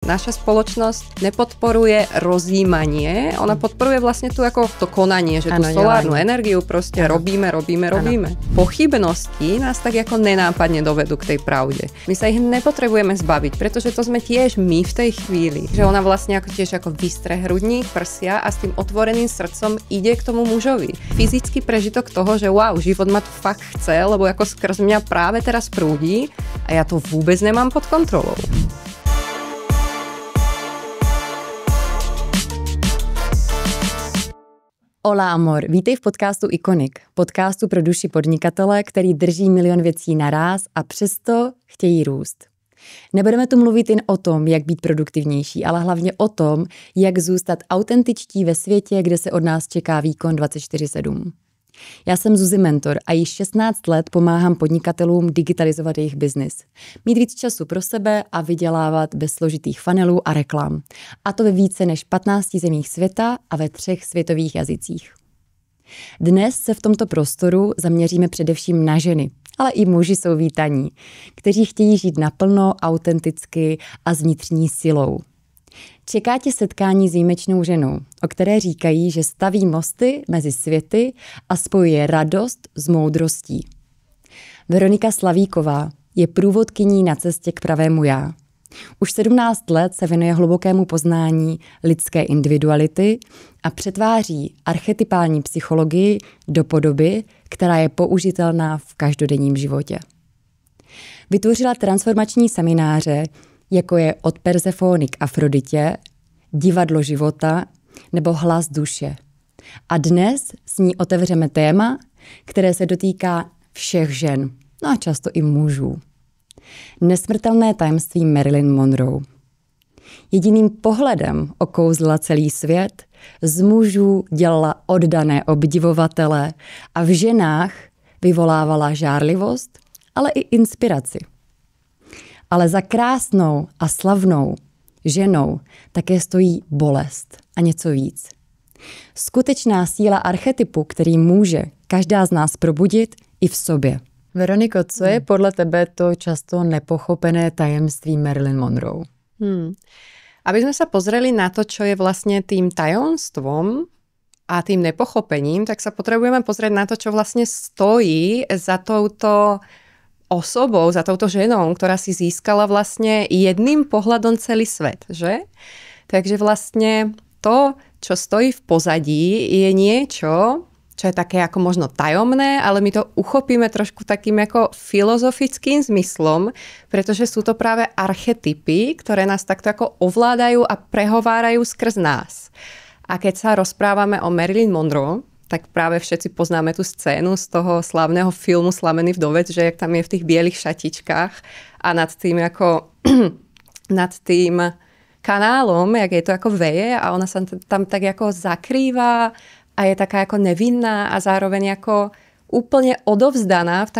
naša spoločnosť nepodporuje rozjímanie, ona podporuje vlastne tu ako to konanie, že tú solárnu energiu proste robíme. Pochybnosti nás tak ako nenápadne dovedú k tej pravde. My sa ich nepotrebujeme zbaviť, pretože to sme tiež my v tej chvíli. Že ona vlastne ako tiež ako vystre hrudník, prsia a s tým otvoreným srdcom ide k tomu mužovi. Fyzický prežitok toho, že wow, život ma tu fakt chce, lebo ako skrz mňa práve teraz prúdi a ja to vôbec nemám pod kontrolou. Hola amor, vítej v podcastu Ikonik, podcastu pro duši podnikatele, který drží milion věcí naráz a přesto chtějí růst. Nebudeme tu mluvit jen o tom, jak být produktivnější, ale hlavně o tom, jak zůstat autentičtí ve světě, kde se od nás čeká výkon 24/7. Já jsem Zuzi Mentor a již 16 let pomáhám podnikatelům digitalizovat jejich biznis. Mít víc času pro sebe a vydělávat bez složitých funnelů a reklam. A to ve více než 15 zemích světa a ve 3 světových jazycích. Dnes se v tomto prostoru zaměříme především na ženy, ale i muži jsou vítaní, kteří chtějí žít naplno, autenticky a s vnitřní silou. Čeká tě setkání s výjimečnou ženou, o které říkají, že staví mosty mezi světy a spojuje radost s moudrostí. Veronika Slavíková je průvodkyní na cestě k pravému já. Už 17 let se věnuje hlubokému poznání lidské individuality a přetváří archetypální psychologii do podoby, která je použitelná v každodenním životě. Vytvořila transformační semináře, jako je Od Persefony k Afroditě, Divadlo života nebo Hlas duše. A dnes s ní otevřeme téma, které se dotýká všech žen, no a často i mužů. Nesmrtelné tajemství Marilyn Monroe. Jediným pohledem okouzlila celý svět, z mužů dělala oddané obdivovatele a v ženách vyvolávala žárlivost, ale i inspiraci. Ale za krásnou a slavnou ženou také stojí bolest a něco víc. Skutečná síla archetypu, který může každá z nás probudit i v sobě. Veroniko, co je podle tebe to často nepochopené tajemství Marilyn Monroe? Aby sme sa pozreli na to, čo je vlastne tým tajomstvom a tým nepochopením, tak sa potrebujeme pozrieť na to, čo vlastne stojí za touto osobou, za touto ženou, ktorá si získala vlastne jedným pohľadom celý svet, že? Takže vlastne to, čo stojí v pozadí, je niečo, čo je také ako možno tajomné, ale my to uchopíme trošku takým ako filozofickým zmyslom, pretože sú to práve archetypy, ktoré nás takto ako ovládajú a prehovárajú skrz nás. A keď sa rozprávame o Marilyn Monroe, tak práve všetci poznáme tú scénu z toho slávneho filmu Slamený vdovec, že jak tam je v tých bielých šatičkách a nad tým ako nad tým kanálom, jak je to ako veje a ona sa tam tak ako zakrýva a je taká ako nevinná a zároveň ako úplne odovzdaná v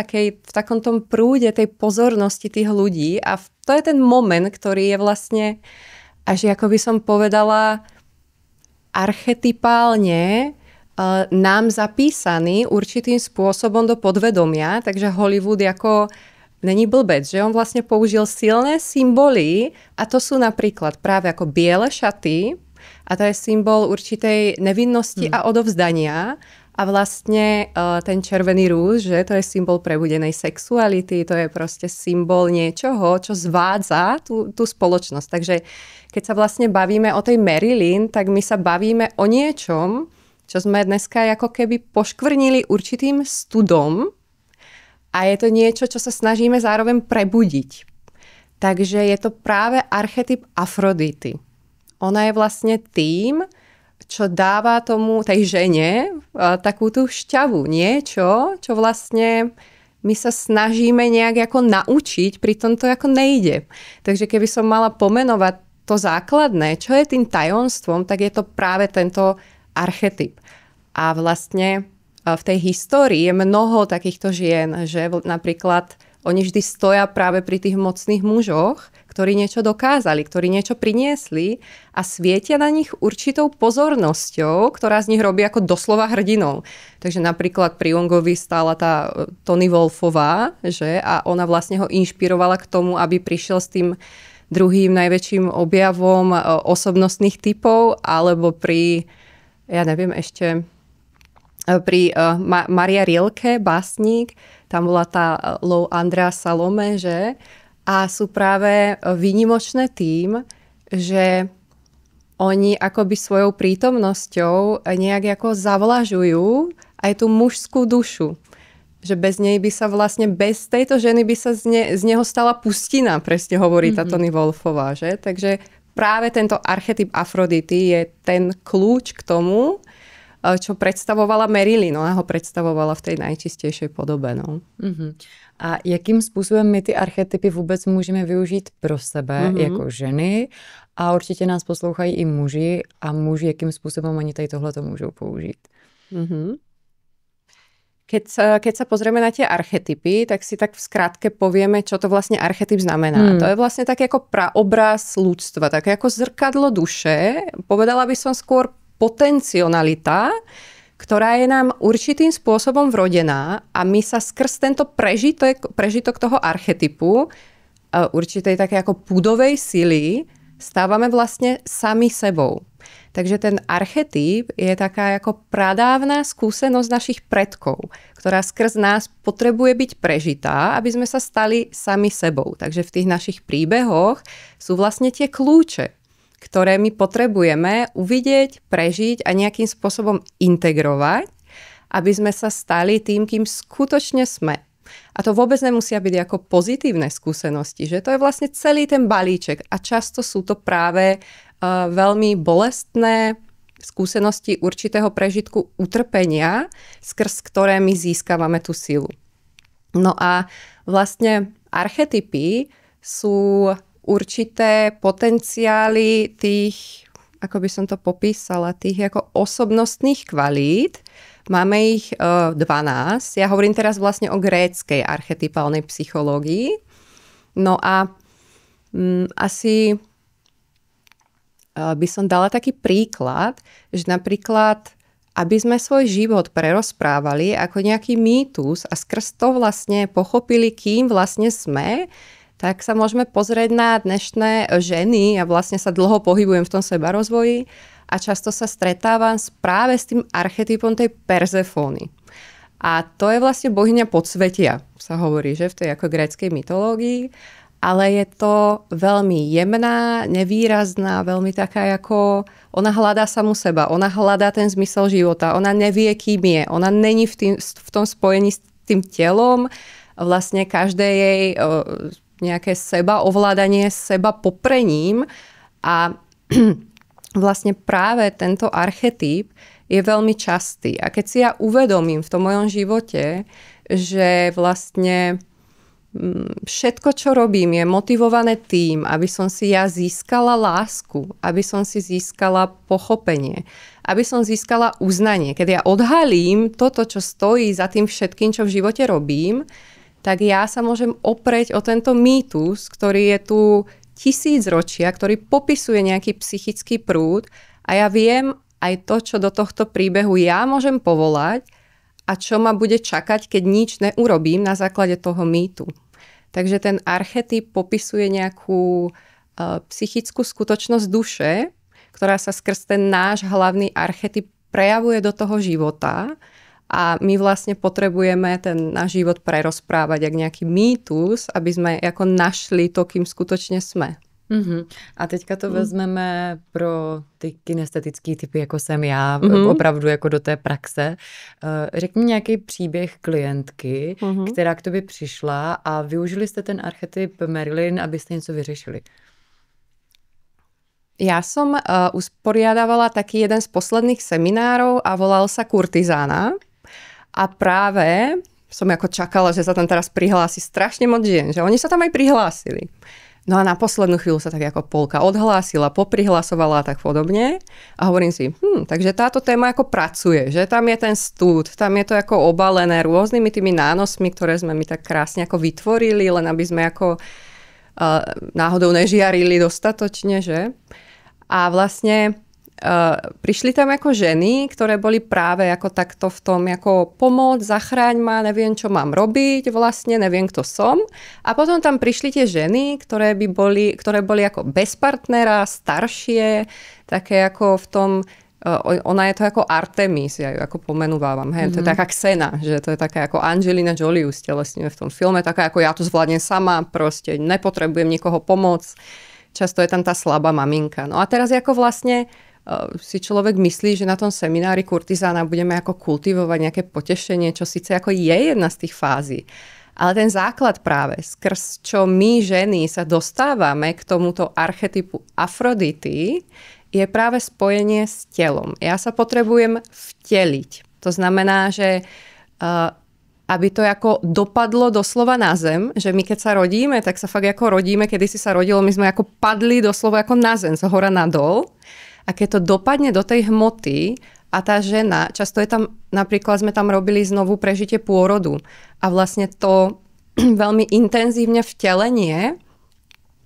takom tom prúde tej pozornosti tých ľudí a to je ten moment, ktorý je vlastne až ako by som povedala archetypálne nám zapísaný určitým spôsobom do podvedomia, takže Hollywood ako není blbec, že on vlastne použil silné symboly a to sú napríklad práve ako biele šaty a to je symbol určitej nevinnosti a odovzdania a vlastne ten červený rúž, že to je symbol prebudenej sexuality, to je proste symbol niečoho, čo zvádza tú spoločnosť. Takže keď sa vlastne bavíme o tej Marilyn, tak my sa bavíme o niečom, čo sme dneska ako keby poškvrnili určitým studom a je to niečo, čo sa snažíme zároveň prebudiť. Takže je to práve archetyp Afrodity. Ona je vlastne tým, čo dáva tej žene takú tú šťavu. Niečo, čo vlastne my sa snažíme nejak ako naučiť, pritom to ako nejde. Takže keby som mala pomenovať to základné, čo je tým tajomstvom, tak je to práve tento archetyp. A vlastne v tej histórii je mnoho takýchto žien, že napríklad oni vždy stoja práve pri tých mocných mužoch, ktorí niečo dokázali, ktorí niečo priniesli a svietia na nich určitou pozornosťou, ktorá z nich robí ako doslova hrdinov. Takže napríklad pri Jongovi stála tá Tony Wolfová, že? A ona vlastne ho inšpirovala k tomu, aby prišiel s tým druhým najväčším objavom osobnostných typov, alebo pri, ja neviem ešte, pri Maria Rilke, básnik, tam bola tá Lou Andrea Salome, že? A sú práve výnimočné tým, že oni akoby svojou prítomnosťou nejak ako zavlažujú aj tú mužskú dušu. Že bez nej by sa vlastne, bez tejto ženy by sa z neho stala pustina, presne hovorí tá Toni Wolffová, že? Takže práve tento archetyp Afrodity je ten kľúč k tomu, čo predstavovala Marilyn. Ona ho predstavovala v tej najčistejšej podobe. No. A jakým způsobem my ty archetypy vůbec můžeme využít pro sebe jako ženy? A určitě nás poslouchají i muži. A muži, jakým způsobem oni tady tohleto můžou použít? Keď sa pozrieme na tie archetypy, tak si tak v skratke povieme, čo to vlastne archetyp znamená. To je vlastne tak ako praobraz ľudstva, tak ako zrkadlo duše. Povedala by som skôr potencialita, ktorá je nám určitým spôsobom vrodená a my sa skrz tento prežitok toho archetypu, určitej také ako pudovej sily, stávame vlastne sami sebou. Takže ten archetyp je taká ako pradávna skúsenosť našich predkov, ktorá skrz nás potrebuje byť prežitá, aby sme sa stali sami sebou. Takže v tých našich príbehoch sú vlastne tie kľúče, ktoré my potrebujeme uvidieť, prežiť a nejakým spôsobom integrovať, aby sme sa stali tým, kým skutočne sme. A to vôbec nemusia byť ako pozitívne skúsenosti, že to je vlastne celý ten balíček a často sú to práve veľmi bolestné skúsenosti určitého prežitku utrpenia, skrz ktoré my získavame tú silu. No a vlastne archetypy sú určité potenciály tých, ako by som to popísala, tých ako osobnostných kvalít. Máme ich 12. Ja hovorím teraz vlastne o gréckej archetypálnej psychológii. No a asi by som dala taký príklad, že napríklad, aby sme svoj život prerozprávali ako nejaký mýtus a skrz to vlastne pochopili, kým vlastne sme, tak sa môžeme pozrieť na dnešné ženy. Ja vlastne sa dlho pohybujem v tom sebarozvoji a často sa stretávam práve s tým archetypom tej Perzefóny. A to je vlastne bohyňa podsvetia, sa hovorí, že v tej ako gréckej mytológii. Ale je to veľmi jemná, nevýrazná, veľmi taká ako... Ona hľadá samu seba, ona hľadá ten zmysel života, ona nevie, kým je, ona není v tom spojení s tým telom, vlastne každé jej nejaké seba ovládanie, seba poprením a vlastne práve tento archetyp je veľmi častý. A keď si ja uvedomím v tom mojom živote, že vlastne všetko, čo robím, je motivované tým, aby som si ja získala lásku, aby som si získala pochopenie, aby som získala uznanie. Keď ja odhalím toto, čo stojí za tým všetkým, čo v živote robím, tak ja sa môžem oprieť o tento mýtus, ktorý je tu 1000 ročia, ktorý popisuje nejaký psychický prúd a ja viem aj to, čo do tohto príbehu ja môžem povolať, a čo ma bude čakať, keď nič neurobím na základe toho mýtu. Takže ten archetyp popisuje nejakú psychickú skutočnosť duše, ktorá sa skrz ten náš hlavný archetyp prejavuje do toho života a my vlastne potrebujeme ten náš život prerozprávať jak nejaký mýtus, aby sme ako našli to, kým skutočne sme. A teďka to vezmeme pro ty kinestetický typy, jako jsem já, opravdu jako do té praxe. Řekni nějaký příběh klientky, která k tobě přišla a využili jste ten archetyp Marilyn, abyste něco vyřešili. Ja som usporiadavala taký jeden z posledných seminárov a volal sa Kurtizána. A práve som ako čakala, že sa tam teraz prihlási strašne moc žien, že oni sa tam aj prihlásili. No a na poslednú chvíľu sa tak ako polka odhlásila, poprihlasovala a tak podobne. A hovorím si, takže táto téma ako pracuje, že tam je ten stúd, tam je to ako obalené rôznymi tými nánosmi, ktoré sme mi tak krásne ako vytvorili, len aby sme ako náhodou nežiarili dostatočne, že? A vlastne prišli tam ako ženy, ktoré boli práve ako takto v tom, ako pomoc, zachráň ma, neviem, čo mám robiť vlastne, neviem, kto som. A potom tam prišli tie ženy, ktoré boli ako bez partnera, staršie, také ako v tom, ona je to ako Artemis, ja ju ako pomenúvávam, hej, to je taká Xena, že to je taká ako Angelina Jolie stelesňuje v tom filme, taká ako ja to zvládnem sama, proste nepotrebujem nikoho pomoc. Často je tam tá slabá maminka. No a teraz ako vlastne si človek myslí, že na tom seminári kurtizána budeme ako kultivovať nejaké potešenie, čo síce ako je jedna z tých fází. Ale ten základ práve, skrz čo my ženy sa dostávame k tomuto archetypu Afrodity, je práve spojenie s telom. Ja sa potrebujem vteliť. To znamená, že aby to ako dopadlo doslova na zem, že my keď sa rodíme, tak sa fakt ako rodíme, kedysi sa rodilo, my sme ako padli doslova ako na zem, z hora nadol. A keď to dopadne do tej hmoty a tá žena, často je tam, napríklad sme tam robili znovu prežitie pôrodu a vlastne to veľmi intenzívne vtelenie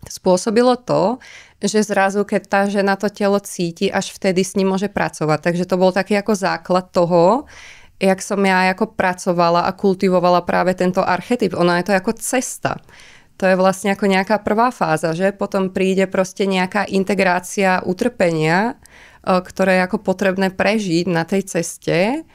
spôsobilo to, že zrazu, keď tá žena to telo cíti, až vtedy s ním môže pracovať. Takže to bol taký ako základ toho, jak som ja ako pracovala a kultivovala práve tento archetyp. Ono je to ako cesta. To je vlastne ako nejaká prvá fáza, že potom príde proste nejaká integrácia utrpenia, ktoré je ako potrebné prežiť na tej ceste,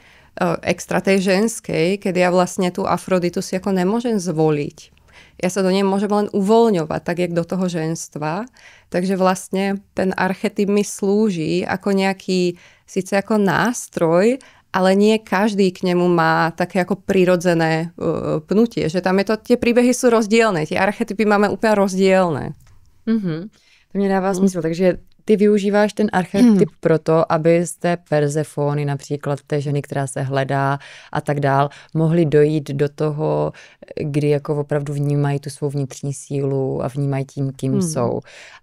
extra tej ženskej, keď ja vlastne tú Afroditu si ako nemôžem zvoliť. Ja sa do nej môžem len uvoľňovať, tak jak do toho ženstva. Takže vlastne ten archetyp mi slúži ako nejaký, síce ako nástroj, ale nie každý k nemu má také ako prirodzené pnutie. Že tam je to, tie príbehy sú rozdielne, tie archetypy máme úplne rozdielne. To mě dává smysl, takže ty využíváš ten archetyp proto, aby z té Persefony, například té ženy, která se hledá a tak dál, mohli dojít do toho, kdy jako opravdu vnímají tu svou vnitřní sílu a vnímají tím, kým jsou.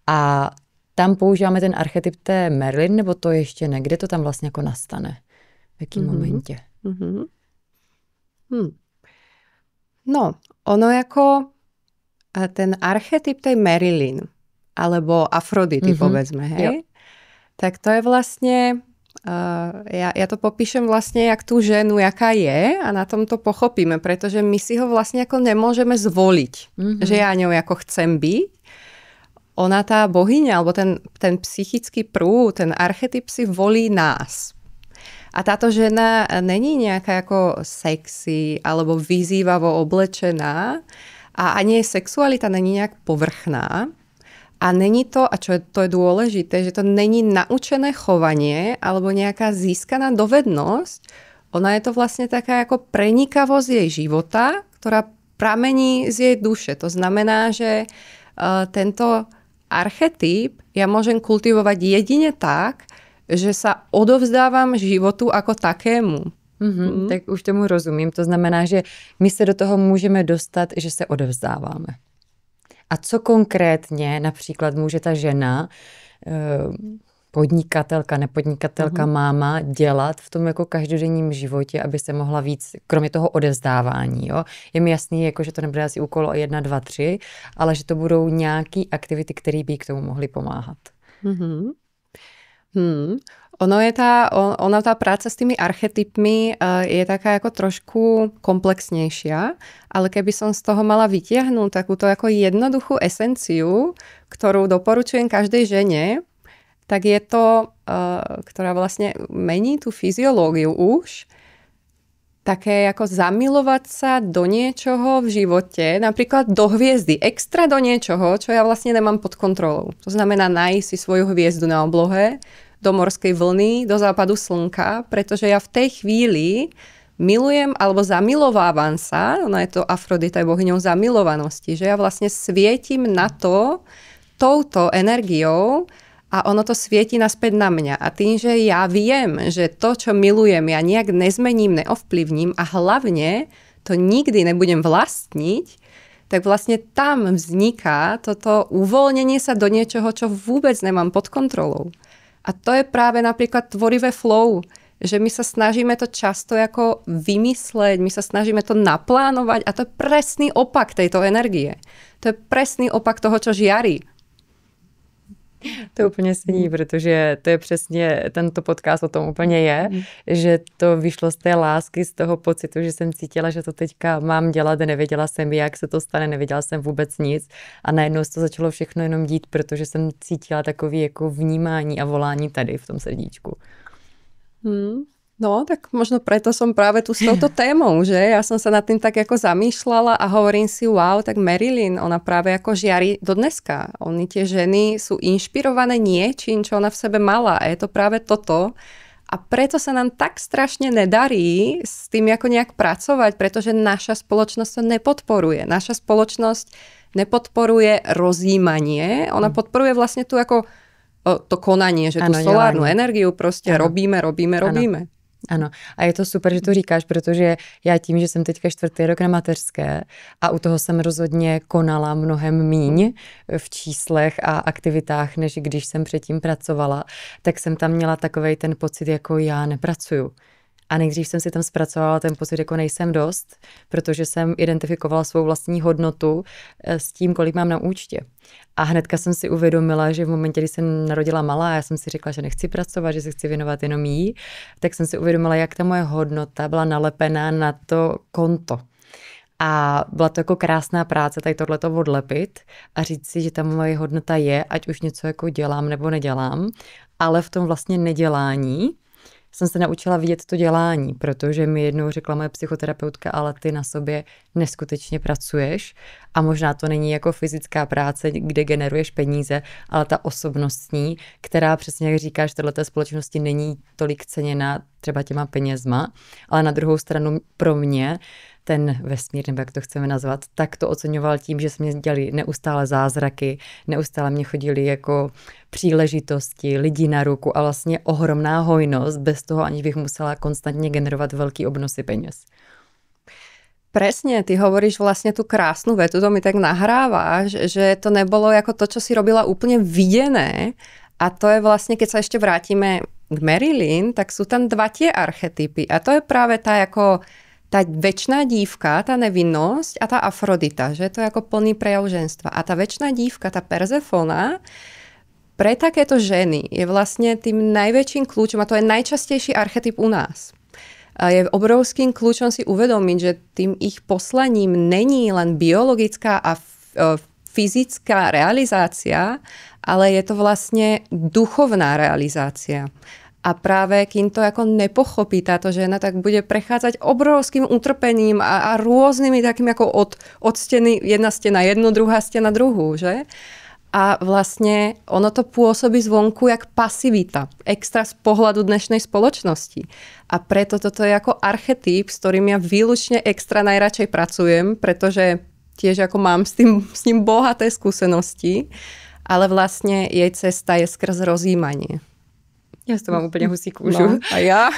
A tam používáme ten archetyp té Marilyn, nebo to ještě ne? Kde to tam vlastně jako nastane? V jakém momentě? No, ono jako ten archetyp tej Marilyn, alebo Afrodity, povedzme, hej? Jo. Tak to je vlastne, ja to popíšem vlastne jak tú ženu, jaká je a na tom to pochopíme, pretože my si ho vlastne ako nemôžeme zvoliť, že ja ňou ako chcem byť. Ona tá bohyňa, alebo ten psychický prúd, ten archetyp si volí nás. A táto žena není nejaká ako sexy alebo vyzývavo oblečená a ani jej sexualita není nejak povrchná. A není to, a to je dôležité, že to není naučené chovanie alebo nejaká získaná dovednosť. Ona je to vlastne taká ako prenikavosť jej života, ktorá pramení z jej duše. To znamená, že tento archetyp ja môžem kultivovať jedine tak, že sa odovzdávam životu ako takému. Tak už tomu rozumím. To znamená, že my se do toho můžeme dostat, že se odevzdáváme. A co konkrétně například může ta žena, podnikatelka, nepodnikatelka, máma dělat v tom jako každodenním životě, aby se mohla víc, kromě toho odevzdávání. Jo? Je mi jasný, jako, že to nebude asi úkol 1, 2, 3, ale že to budou nějaký aktivity, které by k tomu mohly pomáhat. Ona tá práca s tými archetypmi je taká ako trošku komplexnejšia, ale keby som z toho mala vytiahnuť takúto ako jednoduchú esenciu, ktorú doporučujem každej žene, tak je to, ktorá vlastne mení tú fyziológiu už, také ako zamilovať sa do niečoho v živote, napríklad do hviezdy, extra do niečoho, čo ja vlastne nemám pod kontrolou. To znamená nájsť si svoju hviezdu na oblohe, do morskej vlny, do západu slnka, pretože ja v tej chvíli milujem alebo zamilovávam sa, ona je to Afrodita, je bohyňou zamilovanosti, že ja vlastne svietim na to touto energiou a ono to svieti naspäť na mňa. A tým, že ja viem, že to, čo milujem, ja nejak nezmením, neovplyvním a hlavne to nikdy nebudem vlastniť, tak vlastne tam vzniká toto uvoľnenie sa do niečoho, čo vôbec nemám pod kontrolou. A to je práve napríklad tvorivé flow, že my sa snažíme to často ako vymysleť, my sa snažíme to naplánovať a to je presný opak tejto energie. To je presný opak toho, čo žiarí. To úplně sedí, protože to je přesně, tento podcast o tom úplně je, že to vyšlo z té lásky, z toho pocitu, že jsem cítila, že to teďka mám dělat, nevěděla jsem, jak se to stane, nevěděla jsem vůbec nic a najednou se to začalo všechno jenom dít, protože jsem cítila takový jako vnímání a volání tady v tom srdíčku. No, tak možno preto som práve tu s touto témou, že? Ja som sa nad tým tak ako zamýšľala a hovorím si, wow, tak Marilyn, ona práve ako žiari do dneska. Oni tie ženy sú inšpirované niečím, čo ona v sebe mala a je to práve toto. A preto sa nám tak strašne nedarí s tým ako nejak pracovať, pretože naša spoločnosť to nepodporuje. Naša spoločnosť nepodporuje rozjímanie, ona podporuje vlastne tu ako to konanie, že tú solárnu energiu proste robíme. Ano, a je to super, že to říkáš, protože já tím, že jsem teďka 4. rok na mateřské a u toho jsem rozhodně konala mnohem míň v číslech a aktivitách, než když jsem předtím pracovala, tak jsem tam měla takovej ten pocit, jako já nepracuju. A nejdřív jsem si tam zpracovala ten pocit, jako nejsem dost, protože jsem identifikovala svou vlastní hodnotu s tím, kolik mám na účtě. A hnedka jsem si uvědomila, že v momentě, kdy jsem narodila malá, já jsem si řekla, že nechci pracovat, že se chci věnovat jenom jí, tak jsem si uvědomila, jak ta moje hodnota byla nalepená na to konto. A byla to jako krásná práce tady tohleto odlepit a říct si, že ta moje hodnota je, ať už něco jako dělám nebo nedělám, ale v tom vlastně nedělání jsem se naučila vidět to dělání, protože mi jednou řekla moje psychoterapeutka, ale ty na sobě neskutečně pracuješ a možná to není jako fyzická práce, kde generuješ peníze, ale ta osobnostní, která přesně jak říkáš, tato společnosti není tolik ceněna třeba těma penězma, ale na druhou stranu pro mě ten vesmír, nebo jak to chceme nazvat, tak to oceňoval tím, že se mě dělali neustále zázraky, neustále mě chodili jako příležitosti, lidi na ruku a vlastně ohromná hojnost, bez toho aniž bych musela konstantně generovat velký obnosy peněz. Presne, ty hovoríš vlastne tú krásnu vetu, to mi tak nahrávaš, že to nebolo ako to, čo si robila úplne videné a to je vlastne, keď sa ešte vrátime k Marilyn, tak sú tam dva tie archetypy a to je práve tá ako tá večná dívka, tá nevinnosť a tá Afrodita, že to je ako plný prejav ženstva. A tá večná dívka, tá Perzefona, pre takéto ženy je vlastne tým najväčším kľúčom, a to je najčastejší archetyp u nás. Je obrovským kľúčom si uvedomiť, že tým ich poslaním není len biologická a fyzická realizácia, ale je to vlastne duchovná realizácia. A práve kým to ako nepochopí táto žena, tak bude prechádzať obrovským utrpením a rôznymi takými ako od steny, jedna stena jednu, druhá stena druhú, že? A vlastne ono to pôsobí zvonku jak pasivita, extra z pohľadu dnešnej spoločnosti. A preto toto je ako archetyp, s ktorým ja výlučne extra najradšej pracujem, pretože tiež ako mám s ním bohaté skúsenosti, ale vlastne jej cesta je skrz rozjímanie. Já s to mám úplně husí kůžu. No, a já?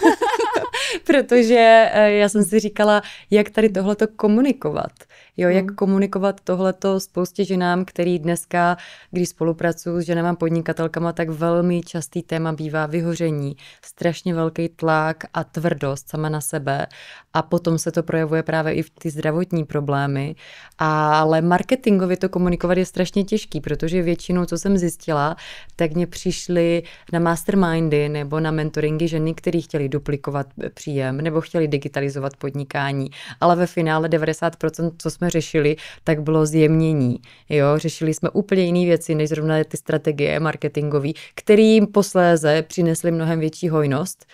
Protože já jsem si říkala, jak tady tohleto komunikovat. Jo, jak komunikovat tohleto spoustě ženám, který dneska, když spolupracuju s ženama podnikatelkama, tak velmi častý téma bývá vyhoření, strašně velký tlak a tvrdost sama na sebe a potom se to projevuje právě i v ty zdravotní problémy. Ale marketingově to komunikovat je strašně těžký, protože většinou, co jsem zjistila, tak mě přišly na mastermindy nebo na mentoringy ženy, které chtěly duplikovat příjem nebo chtěli digitalizovat podnikání, ale ve finále 90%, co jsme řešili, tak bylo zjemnění. Jo? Řešili jsme úplně jiné věci, než zrovna ty strategie marketingové, které jim posléze přinesly mnohem větší hojnost,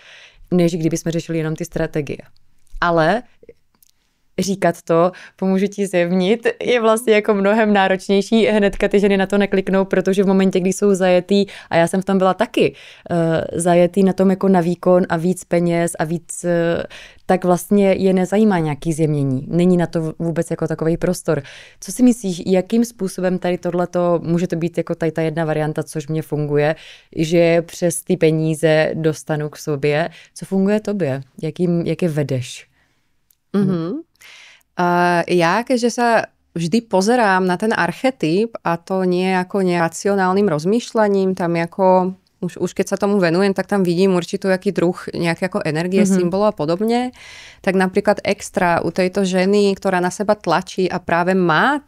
než kdyby jsme řešili jenom ty strategie. Ale říkat to, pomůžu ti zjevnit, je vlastně jako mnohem náročnější. Hnedka ty ženy na to nekliknou, protože v momentě, kdy jsou zajetý, a já jsem v tom byla taky, zajetý na tom jako na výkon a víc peněz a víc, tak vlastně je nezajímá nějaký zjemnění. Není na to vůbec jako takový prostor. Co si myslíš, jakým způsobem tady tohleto, může to být jako tady ta jedna varianta, což mě funguje, že přes ty peníze dostanu k sobě. Co funguje tobě? Jak je vedeš? Ja, keďže sa vždy pozerám na ten archetyp a to nie ako neracionálnym rozmýšľaním, tam ako už keď sa tomu venujem, tak tam vidím určitú jaký druh nejaké ako energie, symbolov a podobne. Tak napríklad extra u tejto ženy, ktorá na seba tlačí a práve má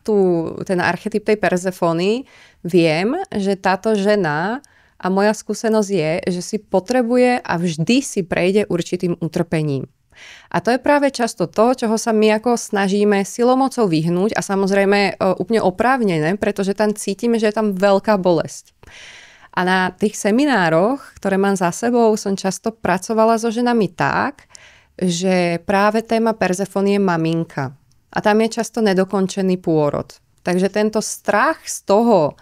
ten archetyp tej Perzefony, viem, že táto žena a moja skúsenosť je, že si potrebuje a vždy si prejde určitým utrpením. A to je práve často to, čoho sa my ako snažíme silomocou vyhnúť a samozrejme úplne oprávnené, pretože tam cítime, že je tam veľká bolesť. A na tých seminároch, ktoré mám za sebou, som často pracovala so ženami tak, že práve téma Perzefony je maminka. A tam je často nedokončený pôrod. Takže tento strach z toho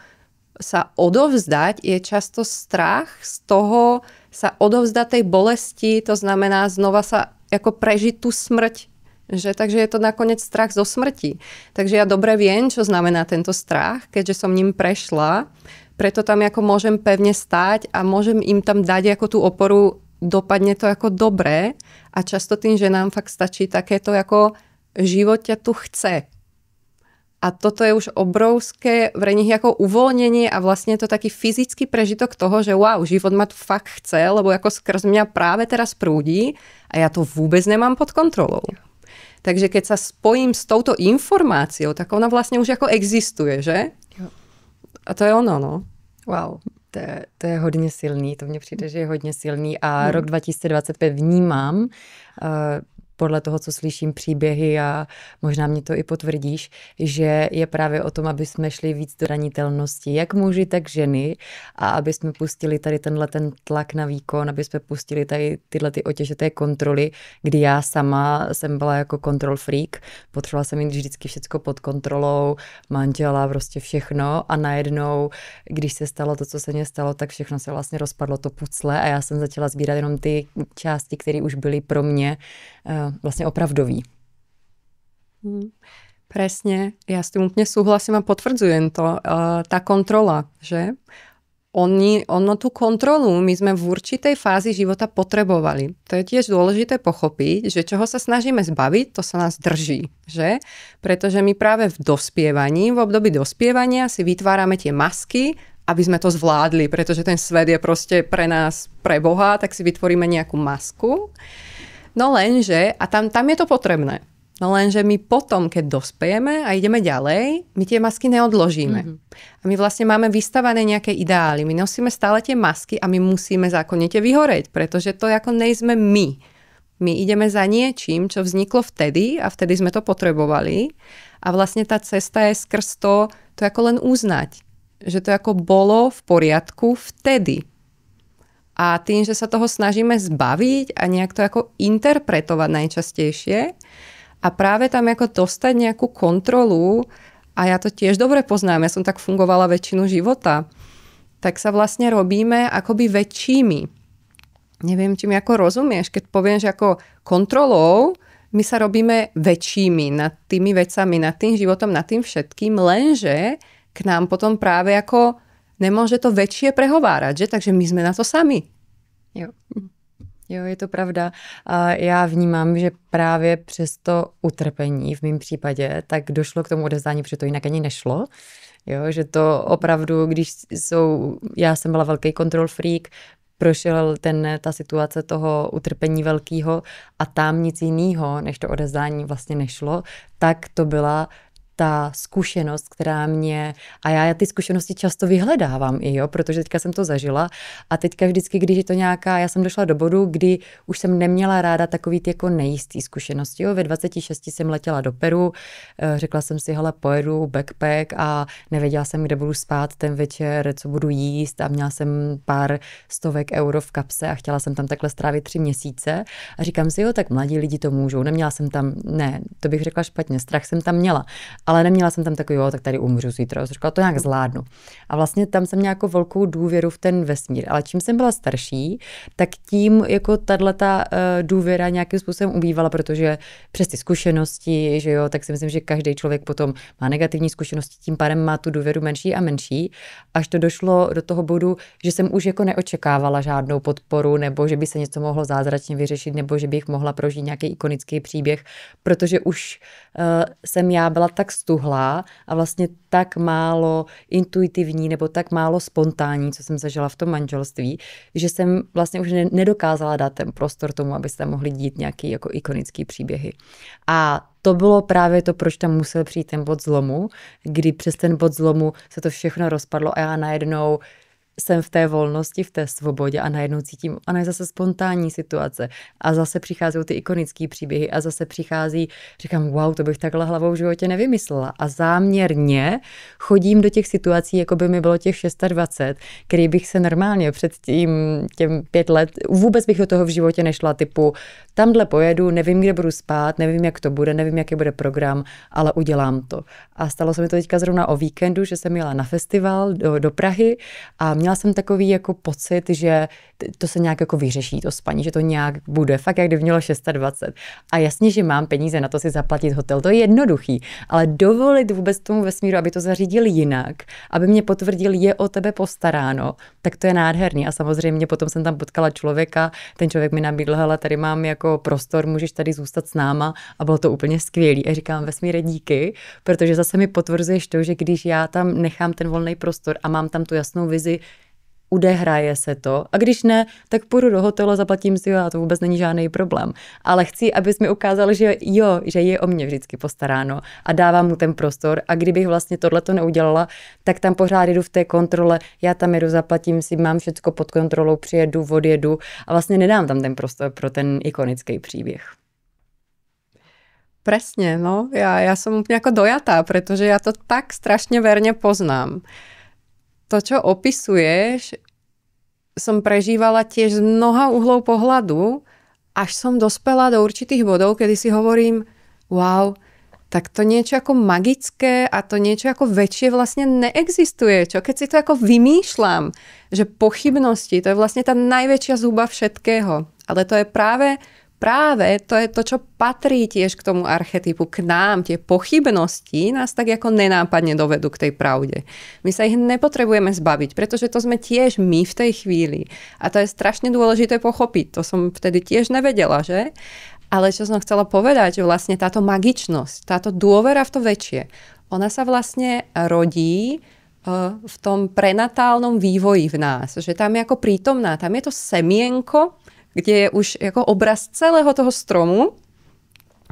sa odovzdať je často strach z toho sa odovzdať tej bolesti, to znamená znova sa ako prežiť tú smrť. Takže je to nakoniec strach zo smrti. Takže ja dobre viem, čo znamená tento strach, keďže som ním prešla. Preto tam ako môžem pevne stáť a môžem im tam dať ako tú oporu, dopadne to ako dobré. A často tým ženám fakt stačí takéto ako život ťa tu chce. A toto je už obrovské pre nich ako uvoľnenie a vlastne je to taký fyzický prežitok toho, že wow, život ma tu fakt chce, lebo ako skrz mňa práve teraz prúdi a ja to vôbec nemám pod kontrolou. Takže keď sa spojím s touto informáciou, tak ona vlastne už ako existuje, že? A to je ono, no. Wow, to je hodně silný, to mně přijde, že je hodně silný a rok 2025 vnímám, podle toho, co slyším příběhy a možná mě to i potvrdíš, že je právě o tom, aby jsme šli víc do ranitelnosti, jak muži, tak ženy a aby jsme pustili tady ten tlak na výkon, aby jsme pustili tady tyhle ty otěžité kontroly, kdy já sama jsem byla jako control freak, potřebovala jsem mít vždycky všecko pod kontrolou, manžela, prostě všechno a najednou, když se stalo to, co se mně stalo, tak všechno se vlastně rozpadlo to pucle a já jsem začala sbírat jenom ty části, které už byly pro mě vlastne opravdový. Presne, ja s tým úplne súhlasím a potvrdzujem to. Tá kontrola, že? Ono tú kontrolu my sme v určitej fázi života potrebovali. To je tiež dôležité pochopiť, že čoho sa snažíme zbaviť, to sa nás drží, že? Pretože my práve v dospievaní, v období dospievania si vytvárame tie masky, aby sme to zvládli, pretože ten svet je proste pre nás, pre Boha, tak si vytvoríme nejakú masku. No lenže, a tam je to potrebné, no lenže my potom, keď dospejeme a ideme ďalej, my tie masky neodložíme. A my vlastne máme vystavané nejaké ideály. My nosíme stále tie masky a my musíme zákonite vyhoreť, pretože to ako nejsme my. My ideme za niečím, čo vzniklo vtedy a vtedy sme to potrebovali. A vlastne tá cesta je skrz to ako len uznať, že to ako bolo v poriadku vtedy. A tým, že sa toho snažíme zbaviť a nejak to ako interpretovať najčastejšie a práve tam ako dostať nejakú kontrolu, a ja to tiež dobre poznám, ja som tak fungovala väčšinu života, tak sa vlastne robíme akoby väčšími. Neviem, či mi ako rozumieš, keď poviem, že ako kontrolou my sa robíme väčšími nad tými vecami, nad tým životom, nad tým všetkým, lenže k nám potom práve ako nemôže to väčšie prehovárať, že? Takže my sme na to sami. Jo, je to pravda. A já vnímám, že právě přes to utrpení v mém případě, tak došlo k tomu odevzdání, protože to jinak ani nešlo. Jo, že to opravdu, já jsem byla velký control freak, prošel ta situace toho utrpení velkého a tam nic jiného, než to odevzdání vlastně nešlo, tak to byla ta zkušenost, která mě, a já ty zkušenosti často vyhledávám i, jo, protože teďka jsem to zažila a teďka vždycky, když je to nějaká, já jsem došla do bodu, kdy už jsem neměla ráda takový ty jako nejistý zkušenosti, jo, ve 26 jsem letěla do Peru, řekla jsem si, hele, pojedu backpack a nevěděla jsem, kde budu spát ten večer, co budu jíst a měla jsem pár stovek euro v kapse a chtěla jsem tam takhle strávit 3 měsíce a říkám si, jo, tak mladí lidi to můžou, neměla jsem tam, ne, to bych řekla špatně, strach jsem tam měla. Ale neměla jsem tam takový, jo, tak tady umřu zítra. Říkala, to nějak zvládnu. A vlastně tam jsem měla jako velkou důvěru v ten vesmír. Ale čím jsem byla starší, tak tím jako tato důvěra nějakým způsobem ubývala, protože přes ty zkušenosti, že jo, tak si myslím, že každý člověk potom má negativní zkušenosti, tím pádem má tu důvěru menší a menší. Až to došlo do toho bodu, že jsem už jako neočekávala žádnou podporu, nebo že by se něco mohlo zázračně vyřešit, nebo že bych mohla prožít nějaký ikonický příběh, protože už jsem já byla tak stuhlá a vlastně tak málo intuitivní nebo tak málo spontánní, co jsem zažila v tom manželství, že jsem vlastně už nedokázala dát ten prostor tomu, aby se tam mohly dít nějaký jako ikonický příběhy. A to bylo právě to, proč tam musel přijít ten bod zlomu, kdy přes ten bod zlomu se to všechno rozpadlo a já najednou jsem v té volnosti, v té svobodě a najednou cítím, ona je zase spontánní situace a zase přichází ty ikonické příběhy a zase přichází, říkám, wow, to bych takhle hlavou v životě nevymyslela a záměrně chodím do těch situací, jako by mi bylo těch 26, který bych se normálně před těm 5 let, vůbec bych do toho v životě nešla, typu tamhle pojedu, nevím, kde budu spát, nevím, jak to bude, nevím, jaký bude program, ale udělám to. A stalo se mi to teďka zrovna o víkendu, že jsem jela na festival do Prahy a měla jsem takový jako pocit, že to se nějak jako vyřeší, to spaní, že to nějak bude, fakt jak kdyby mělo 26. A jasně, že mám peníze na to si zaplatit hotel, to je jednoduchý, ale dovolit vůbec tomu vesmíru, aby to zařídil jinak, aby mě potvrdil, je o tebe postaráno, tak to je nádherný. A samozřejmě potom jsem tam potkala člověka, ten člověk mi nabídl, hele, tady mám jako prostor, můžeš tady zůstat s náma a bylo to úplně skvělý. A říkám, vesmíre, díky, protože zase mi potvrzuješ to, že když já tam nechám ten volný prostor a mám tam tu jasnou vizi, udehraje se to a když ne, tak půjdu do hotelu, zaplatím si ho a to vůbec není žádný problém. Ale chci, abys mi ukázal, že jo, že je o mě vždycky postaráno a dávám mu ten prostor a kdybych vlastně tohleto neudělala, tak tam pořád jdu v té kontrole, já tam jedu, zaplatím si, mám všecko pod kontrolou, přijedu, odjedu a vlastně nedám tam ten prostor pro ten ikonický příběh. Presne, no. Ja som úplne ako dojatá, pretože ja to tak strašne verne poznám. To, čo opisuješ, som prežívala tiež z mnoha uhlov pohľadu, až som dospela do určitých bodov, kedy si hovorím, wow, tak to niečo ako magické a to niečo ako väčšie vlastne neexistuje. Čo keď si to ako vymýšľam, že pochybnosti, to je vlastne tá najväčšia zuba všetkého. Ale to je práve to je to, čo patrí tiež k tomu archetypu, k nám. Tie pochybnosti nás tak ako nenápadne dovedú k tej pravde. My sa ich nepotrebujeme zbaviť, pretože to sme tiež my v tej chvíli. A to je strašne dôležité pochopiť. To som vtedy tiež nevedela, že? Ale čo som chcela povedať, že vlastne táto magičnosť, táto dôvera v to väčšie, ona sa vlastne rodí v tom prenatálnom vývoji v nás. Že tam je ako prítomná, tam je to semienko, kde je už ako obraz celého toho stromu.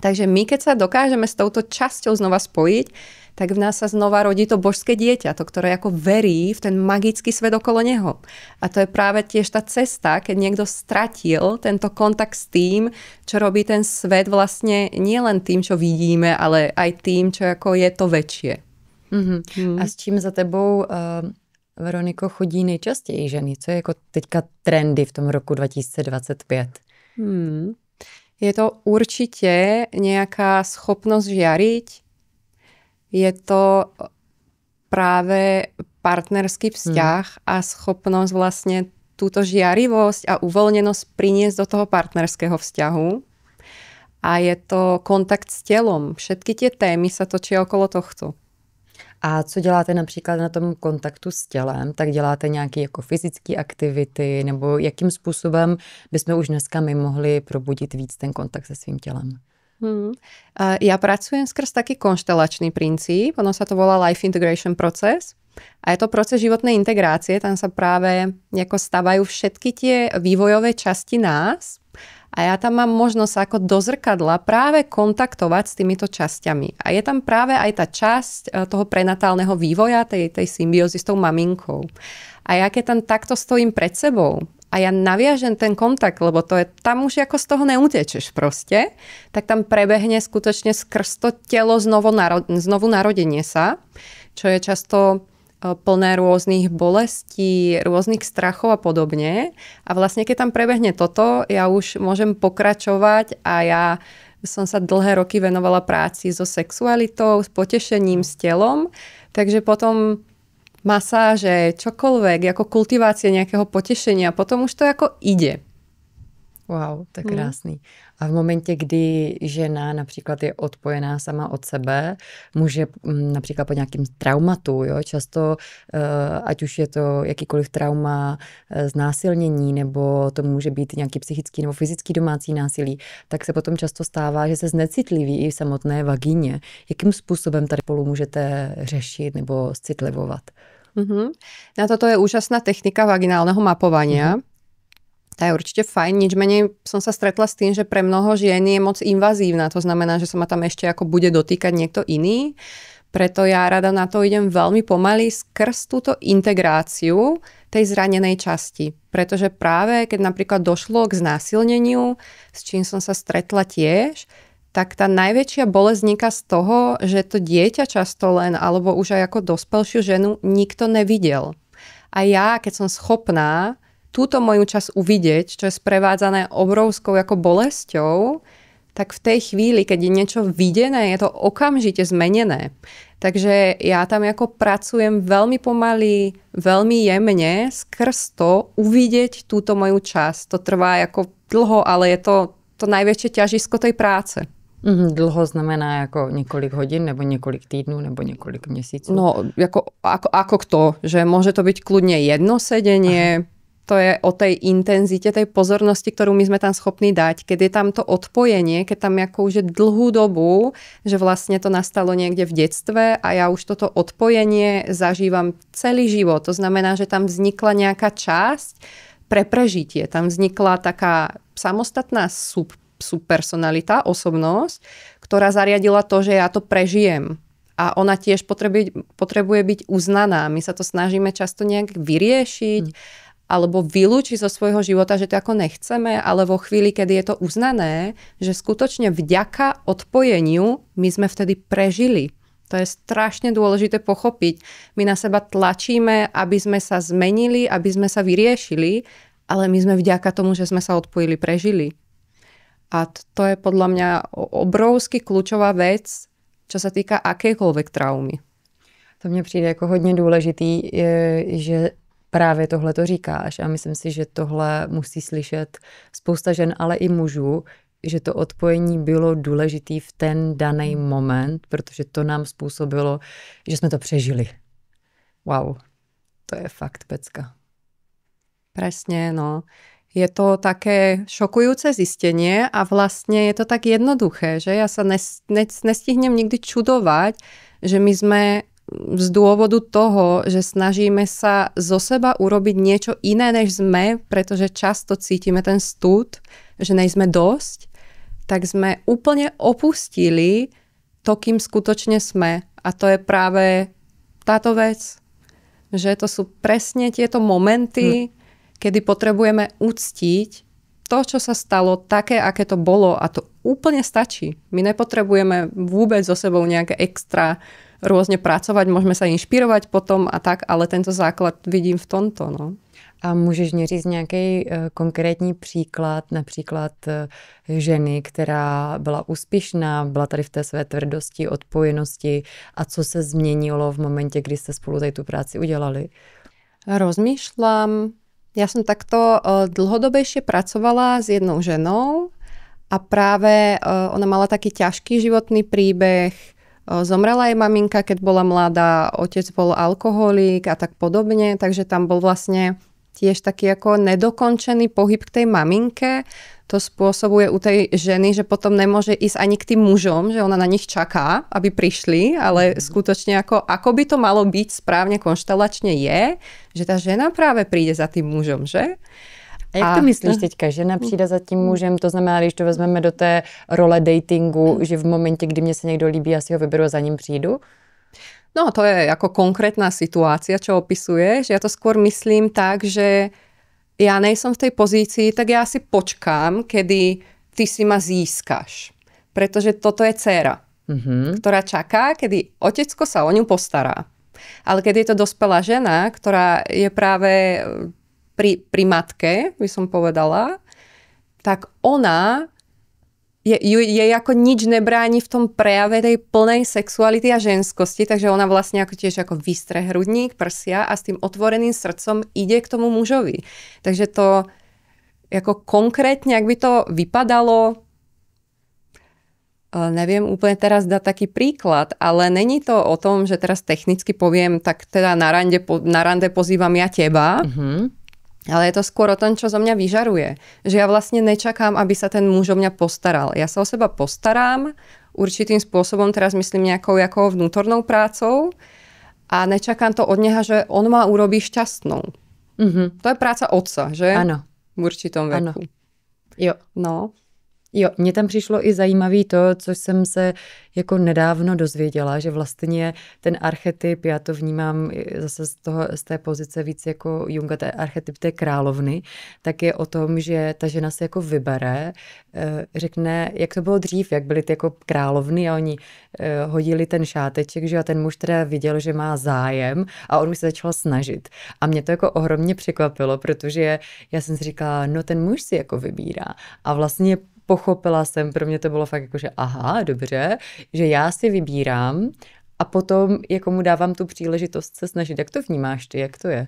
Takže my, keď sa dokážeme s touto časťou znova spojiť, tak v nás sa znova rodí to božské dieťa, to, ktoré ako verí v ten magický svet okolo neho. A to je práve tiež tá cesta, keď niekto stratil tento kontakt s tým, čo robí ten svet vlastne nie len tým, čo vidíme, ale aj tým, čo ako je to väčšie. A s čím za tebou... Veroniko, chodí nejčastěji ženy? Co je jako teďka trendy v tom roku 2025? Je to určite nejaká schopnosť žiariť. Je to práve partnerský vzťah a schopnosť vlastne túto žiarivosť a uvoľnenosť priniesť do toho partnerského vzťahu. A je to kontakt s telom. Všetky tie témy sa točia okolo tohto. A co děláte například na tom kontaktu s tělem? Tak děláte nějaké jako fyzické aktivity nebo jakým způsobem bychom už dneska my mohli probudit víc ten kontakt se svým tělem? Ja pracujem skrz taký konštelačný princíp, ono sa to volá Life Integration Process a je to proces životnej integrácie, tam sa práve nejako stavajú všetky tie vývojové časti nás a ja tam mám možnosť ako do zrkadla práve kontaktovať s týmito časťami. A je tam práve aj tá časť toho prenatálneho vývoja, tej symbiózy s tou maminkou. A ja keď tam takto stojím pred sebou a ja naviažem ten kontakt, lebo to je, tam už ako z toho neutečeš proste, tak tam prebehne skutočne skrz to telo znovu narodenie sa, čo je často plné rôznych bolestí, rôznych strachov a podobne. A vlastne keď tam prebehne toto, ja už môžem pokračovať a ja som sa dlhé roky venovala práci so sexualitou, s potešením, s telom. Takže potom masáže, čokoľvek, ako kultivácia nejakého potešenia, potom už to ako ide. Wow, to je krásný. A v momentě, kdy žena například je odpojená sama od sebe, může například po nějakým traumatu, jo, často, ať už je to jakýkoliv trauma, znásilnění, nebo to může být nějaký psychický nebo fyzický domácí násilí, tak se potom často stává, že se znecitliví i v samotné vagíně. Jakým způsobem tady spolu můžete řešit nebo citlivovat? Na toto je úžasná technika vaginálneho mapovania. Tá je určite fajn, nič menej som sa stretla s tým, že pre mnoho žien je moc invazívna, to znamená, že sa ma tam ešte ako bude dotýkať niekto iný, preto ja rada na to idem veľmi pomaly skrz túto integráciu tej zranenej časti, pretože práve keď napríklad došlo k znásilneniu, s čím som sa stretla tiež, tak tá najväčšia bolesť vzniká z toho, že to dieťa často len, alebo už aj ako dospelšiu ženu nikto nevidel. A ja, keď som schopná túto moju časť uvidieť, čo je sprevádzané obrovskou ako bolesťou, tak v tej chvíli, keď je niečo videné, je to okamžite zmenené. Takže ja tam ako pracujem veľmi pomaly, veľmi jemne, skrz to uvidieť túto moju časť. To trvá ako dlho, ale je to najväčšie ťažisko tej práce. Dlho znamená jako několik hodin, nebo několik týdnů, nebo několik měsíců? No, ako kto, že môže to byť kľudne jedno sedenie. To je o tej intenzite, tej pozornosti, ktorú my sme tam schopní dať. Keď je tam to odpojenie, keď tam ako už je dlhú dobu, že vlastne to nastalo niekde v detstve a ja už toto odpojenie zažívam celý život. To znamená, že tam vznikla nejaká časť pre prežitie. Tam vznikla taká samostatná subpersonalita, osobnosť, ktorá zariadila to, že ja to prežijem. A ona tiež potrebuje byť uznaná. My sa to snažíme často nejak vyriešiť, alebo vylúčiť zo svojho života, že to ako nechceme, ale vo chvíli, kedy je to uznané, že skutočne vďaka odpojeniu my sme vtedy prežili. To je strašne dôležité pochopiť. My na seba tlačíme, aby sme sa zmenili, aby sme sa vyriešili, ale my sme vďaka tomu, že sme sa odpojili, prežili. A to je podľa mňa obrovsky kľúčová vec, čo sa týka akékoľvek traumy. To mně přijde jako hodně důležitý, že právě tohle to říkáš a myslím si, že tohle musí slyšet spousta žen, ale i mužů, že to odpojení bylo důležitý v ten daný moment, protože to nám způsobilo, že jsme to přežili. Wow, to je fakt pecka. Presne, no. Je to také šokujúce zistenie a vlastne je to tak jednoduché, že ja sa nestihnem nikdy čudovať, že my sme z dôvodu toho, že snažíme sa zo seba urobiť niečo iné, než sme, pretože často cítime ten stud, že nejsme dosť, tak sme úplne opustili to, kým skutočne sme. A to je práve táto vec, že to sú presne tieto momenty, kedy potrebujeme uctiť to, čo sa stalo, také, aké to bolo a to úplne stačí. My nepotrebujeme vôbec so sebou nejaké extra rôzne pracovať, môžeme sa inšpirovať potom a tak, ale tento základ vidím v tomto. No. A můžeš mě říct nějaký konkrétní příklad, například ženy, která byla úspěšná, byla tady v té své tvrdosti, odpojenosti a co se změnilo v momentě, kdy jste spolu tady tu práci udělali? Rozmýšľam. Ja som takto dlhodobejšie pracovala s jednou ženou a práve ona mala taký ťažký životný príbeh. Zomrela jej maminka, keď bola mladá, otec bol alkoholík a tak podobne, takže tam bol vlastne tiež taký ako nedokončený pohyb k tej maminke. To spôsobuje u tej ženy, že potom nemôže ísť ani k tým mužom, že ona na nich čaká, aby prišli, ale skutočne ako by to malo byť správne konštelačne je, že tá žena práve príde za tým mužom, že? A jak to myslíš teďka? Žena přijde za tím mužem, to znamená, když to vezmeme do té role datingu, že v momentě, kdy mě se někdo líbí, já si ho vyberu a za ním přijdu? No to je ako konkrétna situácia, čo opisuješ. Ja to skôr myslím tak, že ja nejsom v tej pozícii, tak ja si počkám, kedy ty si ma získaš. Pretože toto je dcéra, ktorá čaká, kedy otecko sa o ňu postará. Ale keď je to dospelá žena, ktorá je práve pri matke, by som povedala, tak ona jej ako nič nebráni v tom prejave tej plnej sexuality a ženskosti, takže ona vlastne ako tiež ako vystre hrudník, prsia a s tým otvoreným srdcom ide k tomu mužovi. Takže to jako konkrétne, ak by to vypadalo, neviem úplne teraz dať taký príklad, ale není to o tom, že teraz technicky poviem, tak teda na rande pozývam ja teba, ale je to skôr o tom, čo zo mňa vyžaruje. Že ja vlastne nečakám, aby sa ten muž o mňa postaral. Ja sa o seba postaram určitým spôsobom, teraz myslím nejakou vnútornou prácou a nečakám to od neho, že on ma urobí šťastnou. To je práca otca, že? Ano. V určitom veku. Ano. Jo. No. Jo, mně tam přišlo i zajímavý to, co jsem se jako nedávno dozvěděla, že vlastně ten archetyp, já to vnímám zase z té pozice víc jako Junga, ten archetyp té královny, tak je o tom, že ta žena se jako vybere, řekne, jak to bylo dřív, jak byly ty jako královny a oni hodili ten šáteček, že a ten muž teda viděl, že má zájem a on už se začal snažit. A mě to jako ohromně překvapilo, protože já jsem si říkala, no ten muž si jako vybírá a vlastně pochopila jsem, pro mě to bylo fakt jako, že aha, dobře, že já si vybírám a potom jako mu dávám tu příležitost se snažit. Jak to vnímáš ty, jak to je?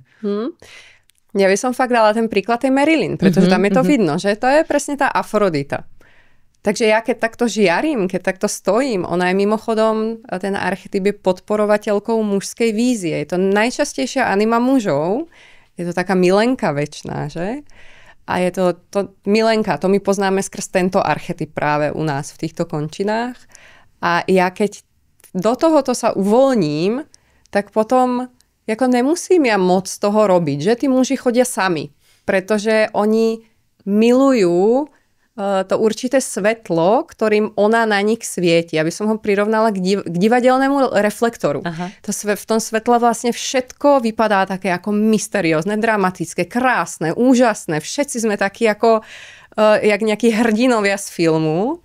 Ja by som fakt dala ten príklad tej Marilyn, pretože tam je to vidno, že to je presne tá Afrodita. Takže ja keď takto žiarím, keď takto stojím, ona je mimochodom, ten archetyp je podporovateľkou mužskej vízie. Je to najčastejšia anima mužov, je to taká milenka večná, že? A je to milenka, to my poznáme skrz tento archetyp práve u nás v týchto končinách. A ja keď do tohoto sa uvoľním, tak potom ako nemusím ja moc toho robiť, že tí muži chodia sami, pretože oni milujú to určité svetlo, ktorým ona na nich svieti. Ja by som ho prirovnala k divadelnému reflektoru. V tom svetle vlastne všetko vypadá také ako mysteriózne, dramatické, krásne, úžasné. Všetci sme takí ako jak nejakí hrdinovia z filmu.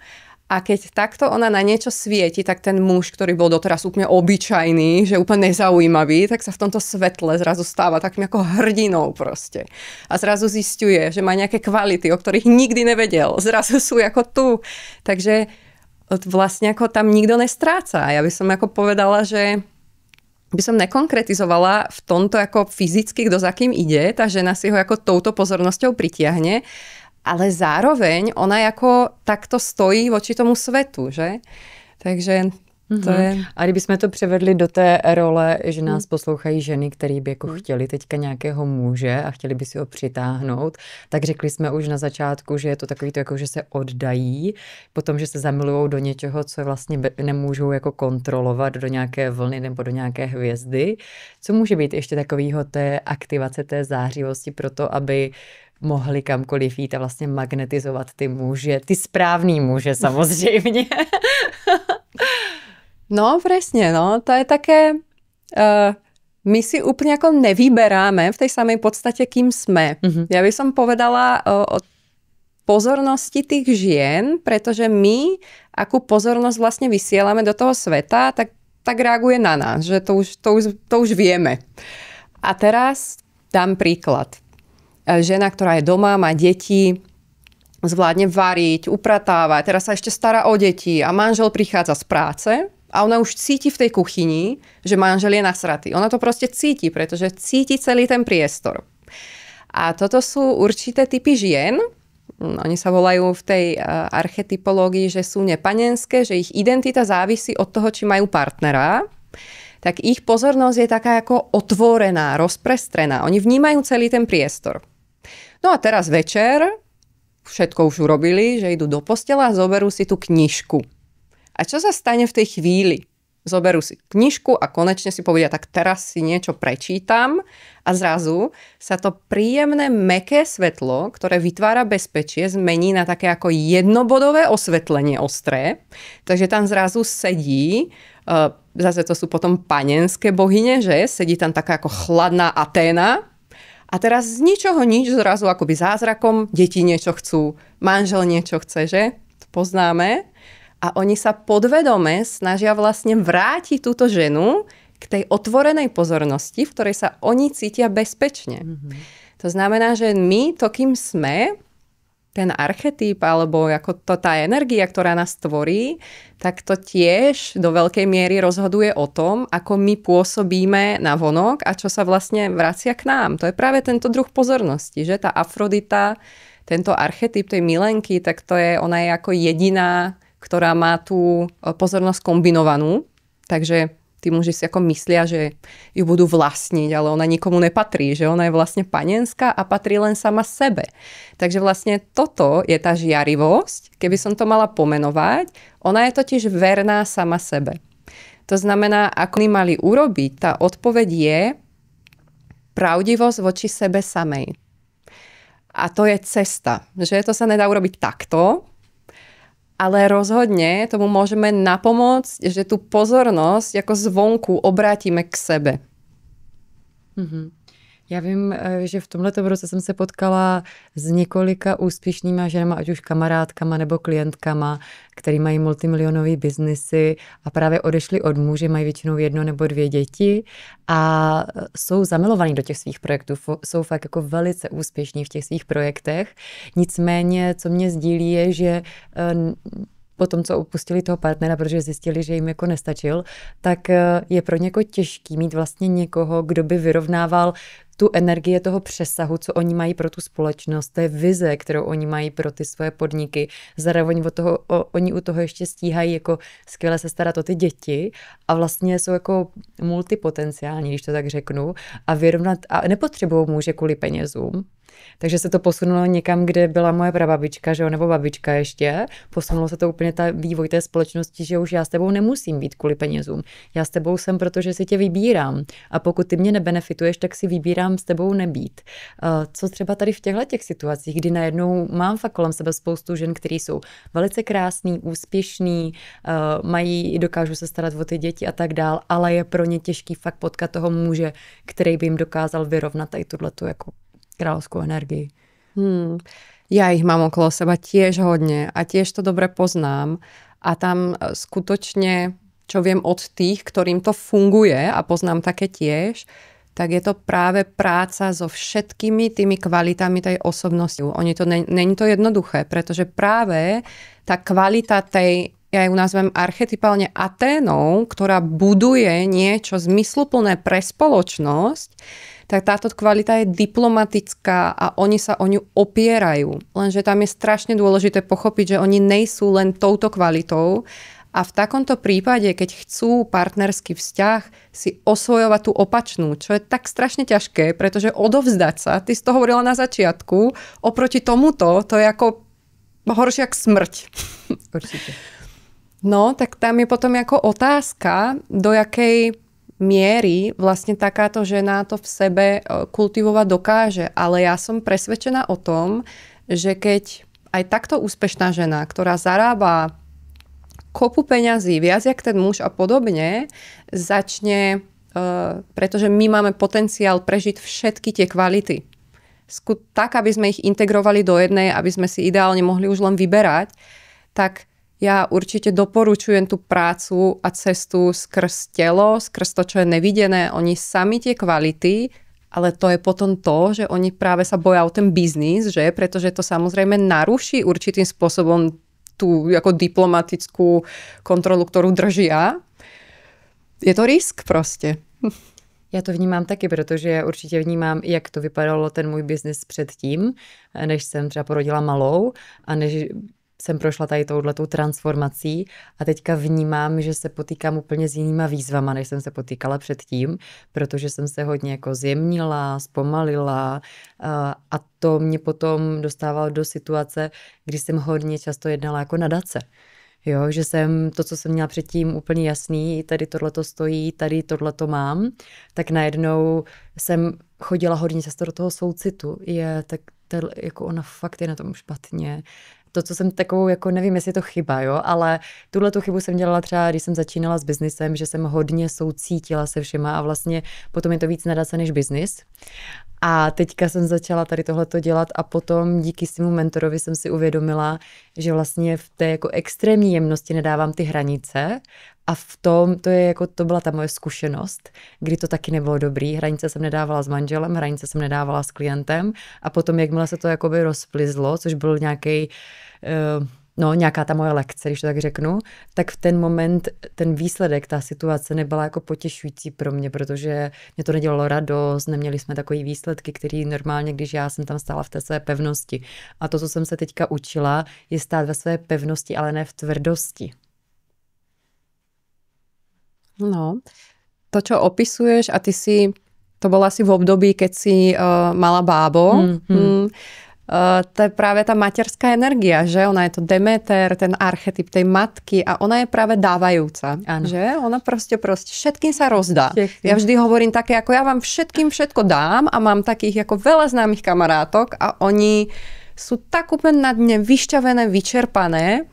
A keď takto ona na niečo svieti, tak ten muž, ktorý bol doteraz úplne obyčajný, že úplne nezaujímavý, tak sa v tomto svetle zrazu stáva takým ako hrdinou proste. A zrazu zisťuje, že má nejaké kvality, o ktorých nikdy nevedel. Zrazu sú ako tu. Takže vlastne ako tam nikto nestráca. Ja by som ako povedala, že by som nekonkretizovala v tomto ako fyzicky, kto za kým ide. Tá žena si ho ako touto pozornosťou pritiahne. Ale zároveň ona jako takto stojí voči tomu svetu, že? Takže to je... A kdybychom to převedli do té role, že nás poslouchají ženy, které by jako chtěli teďka nějakého muže a chtěli by si ho přitáhnout, tak řekli jsme už na začátku, že je to takový to, jako, že se oddají, potom, že se zamilujou do něčeho, co vlastně nemůžou jako kontrolovat, do nějaké vlny nebo do nějaké hvězdy. Co může být ještě takového té aktivace, té zářivosti pro to, aby mohli kamkoliv jít a vlastně magnetizovat ty muže, ty správný muže samozřejmě. No presne, no. To je také, my si úplne ako nevyberáme v tej samej podstate, kým sme. Ja by som povedala o pozornosti tých žien, pretože my, akú pozornosť vlastne vysielame do toho sveta, tak reaguje na nás, že to už vieme. A teraz dám príklad. Žena, ktorá je doma, má deti, zvládne variť, upratávať, teraz sa ešte stará o deti a manžel prichádza z práce a ona už cíti v tej kuchyni, že manžel je nasratý. Ona to proste cíti, pretože cíti celý ten priestor. A toto sú určité typy žien, oni sa volajú v tej archetypológii, že sú nepanenské, že ich identita závisí od toho, či majú partnera, tak ich pozornosť je taká ako otvorená, rozprestrená. Oni vnímajú celý ten priestor. No a teraz večer, všetko už urobili, že idú do postela a zoberú si tú knižku. A čo sa stane v tej chvíli? Zoberú si knižku a konečne si povedia, tak teraz si niečo prečítam a zrazu sa to príjemné, mäkké svetlo, ktoré vytvára bezpečie, zmení na také ako jednobodové osvetlenie ostré. Takže tam zrazu sedí, zase to sú potom panenské bohyne, že? Sedí tam taká ako chladná Aténa. A teraz z ničoho nič, zrazu akoby zázrakom, deti niečo chcú, manžel niečo chce, že? To poznáme. A oni sa podvedome snažia vlastne vrátiť túto ženu k tej otvorenej pozornosti, v ktorej sa oni cítia bezpečne. To znamená, že my, to kým sme, ten archetyp, alebo ako to tá energia, ktorá nás tvorí, tak to tiež do veľkej miery rozhoduje o tom, ako my pôsobíme na vonok a čo sa vlastne vracia k nám. To je práve tento druh pozornosti, že tá Afrodita, tento archetyp tej milenky, tak ona je ako jediná, ktorá má tú pozornosť kombinovanú. Takže tí muži si ako myslia, že ju budú vlastniť, ale ona nikomu nepatrí, že ona je vlastne panenská a patrí len sama sebe. Takže vlastne toto je tá žiarivosť, keby som to mala pomenovať, ona je totiž verná sama sebe. To znamená, ako oni mali urobiť, tá odpoveď je pravdivosť voči sebe samej. A to je cesta, že to sa nedá urobiť takto, ale rozhodne tomu môžeme napomôcť, že tú pozornosť ako zvonku obrátíme k sebe. Mm-hmm. Já vím, že v tomhleto roce jsem se potkala s několika úspěšnýma ženama, ať už kamarádkama nebo klientkama, který mají multimilionový biznesy a právě odešli od muže, mají většinou 1 nebo 2 děti a jsou zamilovaní do těch svých projektů, jsou fakt jako velice úspěšní v těch svých projektech. Nicméně, co mě sdílí, je, že po tom, co opustili toho partnera, protože zjistili, že jim jako nestačil, tak je pro ně jako těžký mít vlastně někoho, kdo by vyrovnával tu energii toho přesahu, co oni mají pro tu společnost, té vize, kterou oni mají pro ty svoje podniky. Zároveň oni u toho ještě stíhají jako skvěle se starat o ty děti a vlastně jsou jako multipotenciální, když to tak řeknu, a vyrovnat a nepotřebují muže kvůli penězům. Takže se to posunulo někam, kde byla moje prababička, že jo, nebo babička ještě. Posunulo se to úplně ta vývoj té společnosti, že už já s tebou nemusím být kvůli penězům. Já s tebou jsem, protože si tě vybírám. A pokud ty mě nebenefituješ, tak si vybírám s tebou nebýt. Co třeba tady v těchto situacích, kdy najednou mám fakt kolem sebe spoustu žen, který jsou velice krásný, úspěšný, dokážu se starat o ty děti a tak dál, ale je pro ně těžký fakt potkat toho muže, který by jim dokázal vyrovnat tady tuhletu jako kráľovskú energii. Ja ich mám okolo seba tiež hodne a tiež to dobre poznám. A tam skutočne, čo viem od tých, ktorým to funguje a poznám také tiež, tak je to práve práca so všetkými tými kvalitami tej osobnosti. Není to jednoduché, pretože práve tá kvalita tej, ja ju nazvem archetypálne Aténou, ktorá buduje niečo zmysluplné pre spoločnosť, tak táto kvalita je diplomatická a oni sa o ňu opierajú. Lenže tam je strašne dôležité pochopiť, že oni nejsú len touto kvalitou a v takomto prípade, keď chcú partnerský vzťah, si osvojovať tú opačnú, čo je tak strašne ťažké, pretože odovzdať sa, ty si to hovorila na začiatku, oproti tomuto, to je ako horšie ako smrť. Určite. No, tak tam je potom ako otázka, do jakej miery vlastne takáto žena to v sebe kultivovať dokáže. Ale ja som presvedčená o tom, že keď aj takto úspešná žena, ktorá zarába kopu peňazí, viac jak ten muž a podobne, začne, pretože my máme potenciál prežiť všetky tie kvality. Tak, aby sme ich integrovali do jednej, aby sme si ideálne mohli už len vyberať, tak ja určite doporučujem tú prácu a cestu skrz telo, skrz to, čo je nevidené. Oni sami tie kvality, ale to je potom to, že oni práve sa boja o ten biznis, že? Pretože to samozrejme naruší určitým spôsobom tú ako diplomatickú kontrolu, ktorú držia. Je to risk proste. Já to vnímám taky, protože určitě vnímám, jak to vypadalo ten můj biznis předtím, než jsem třeba porodila malou a než jsem prošla tady touhletou transformací a teďka vnímám, že se potýkám úplně s jinýma výzvama, než jsem se potýkala předtím, protože jsem se hodně jako zjemnila, zpomalila a to mě potom dostávalo do situace, kdy jsem hodně často jednala jako nadace. Jo, že jsem to, co jsem měla předtím úplně jasný, tady tohleto stojí, tady tohleto mám, tak najednou jsem chodila hodně často do toho soucitu. Jako ona fakt je na tom špatně. To, co jsem takovou, jako nevím, jestli je to chyba, jo, ale tuhletu chybu jsem dělala třeba, když jsem začínala s biznisem, že jsem hodně soucítila se všema a vlastně potom je to víc nadace než biznis. A teďka jsem začala tady tohleto dělat a potom díky svému mentorovi jsem si uvědomila, že vlastně v té jako extrémní jemnosti nedávám ty hranice a v tom, to byla ta moje zkušenost, kdy to taky nebylo dobrý. Hranice jsem nedávala s manželem, hranice jsem nedávala s klientem a potom, jakmile se to jakoby rozplizlo, což byl nějaký no nějaká ta moje lekce, když to tak řeknu, tak v ten moment ten výsledek, ta situace nebyla jako potěšující pro mě, protože mě to nedělalo radost, neměli jsme takový výsledky, který normálně, když já jsem tam stála v té své pevnosti. A to, co jsem se teďka učila, je stát ve své pevnosti, ale ne v tvrdosti. No, to, čo opisuješ, a ty si, to bola asi v období, keď si mala bábo, to je práve tá materská energia, že? Ona je to Demeter, ten archetyp tej matky a ona je práve dávajúca, že? Ona proste všetkým sa rozdá. Ja vždy hovorím také, ako ja vám všetkým všetko dám a mám takých ako veľa známych kamarátok a oni sú tak úplne na dne vyšťavené, vyčerpané,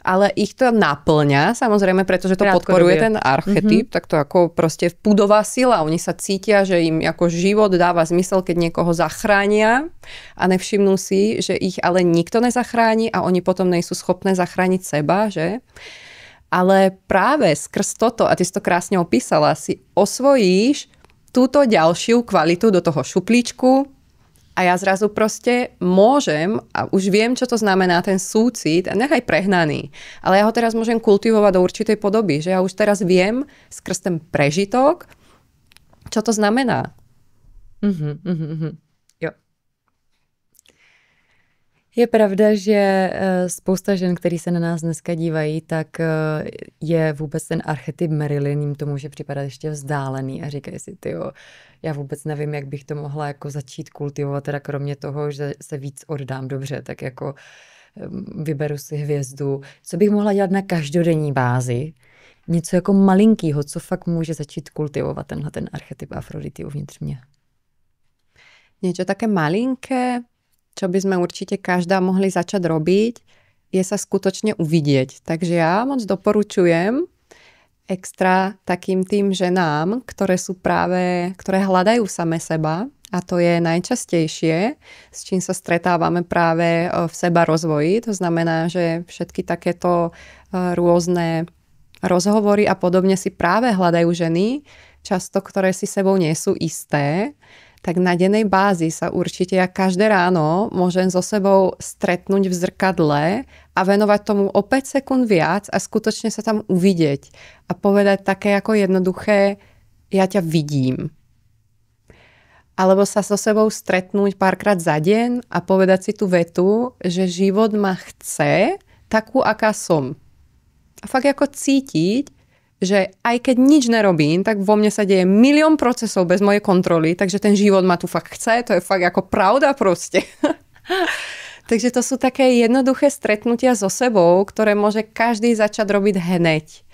ale ich to naplňa, samozrejme, pretože to podporuje ten archetyp, tak to ako proste pudová sila. Oni sa cítia, že im ako život dáva zmysel, keď niekoho zachránia a nevšimnú si, že ich ale nikto nezachráni a oni potom nejsú schopné zachrániť seba, že? Ale práve skrz toto, a ty si to krásne opísala, si osvojíš túto ďalšiu kvalitu do toho šuplíčku. A ja zrazu proste môžem, a už viem, čo to znamená ten súcit, a nechaj prehnaný, ale ja ho teraz môžem kultivovať do určitej podoby, že ja už teraz viem skrz ten prežitok, čo to znamená. Jo. Je pravda, že spousta žen, který se na nás dneska dívají, tak je vůbec ten archetyp Marilyn, jim to může připadat ještě vzdálený a říkají si, tyjo, já vůbec nevím, jak bych to mohla jako začít kultivovat, teda kromě toho, že se víc oddám dobře, tak jako vyberu si hvězdu. Co bych mohla dělat na každodenní bázi? Něco jako malinkýho, co fakt může začít kultivovat tenhle ten archetyp Afrodity uvnitř mě. Niečo také malinké, čo by sme určite každá mohli začať robiť, je sa skutočne uvidieť. Takže ja moc doporučujem extra takým tým ženám, ktoré hľadajú same seba, a to je najčastejšie, s čím sa stretávame práve v seba rozvoji. To znamená, že všetky takéto rôzne rozhovory a podobne si práve hľadajú ženy, často ktoré si sebou nie sú isté, tak na dennej bázi sa určite ja každé ráno môžem so sebou stretnúť v zrkadle a venovať tomu o 5 sekúnd viac a skutočne sa tam uvidieť a povedať také ako jednoduché, ja ťa vidím. Alebo sa so sebou stretnúť párkrát za deň a povedať si tú vetu, že život ma chce takú, aká som. A fakt ako cítiť, že aj keď nič nerobím, tak vo mne sa deje milión procesov bez mojej kontroly, takže ten život ma tu fakt chce, to je fakt ako pravda proste. Takže to sú také jednoduché stretnutia so sebou, ktoré môže každý začať robiť hneď.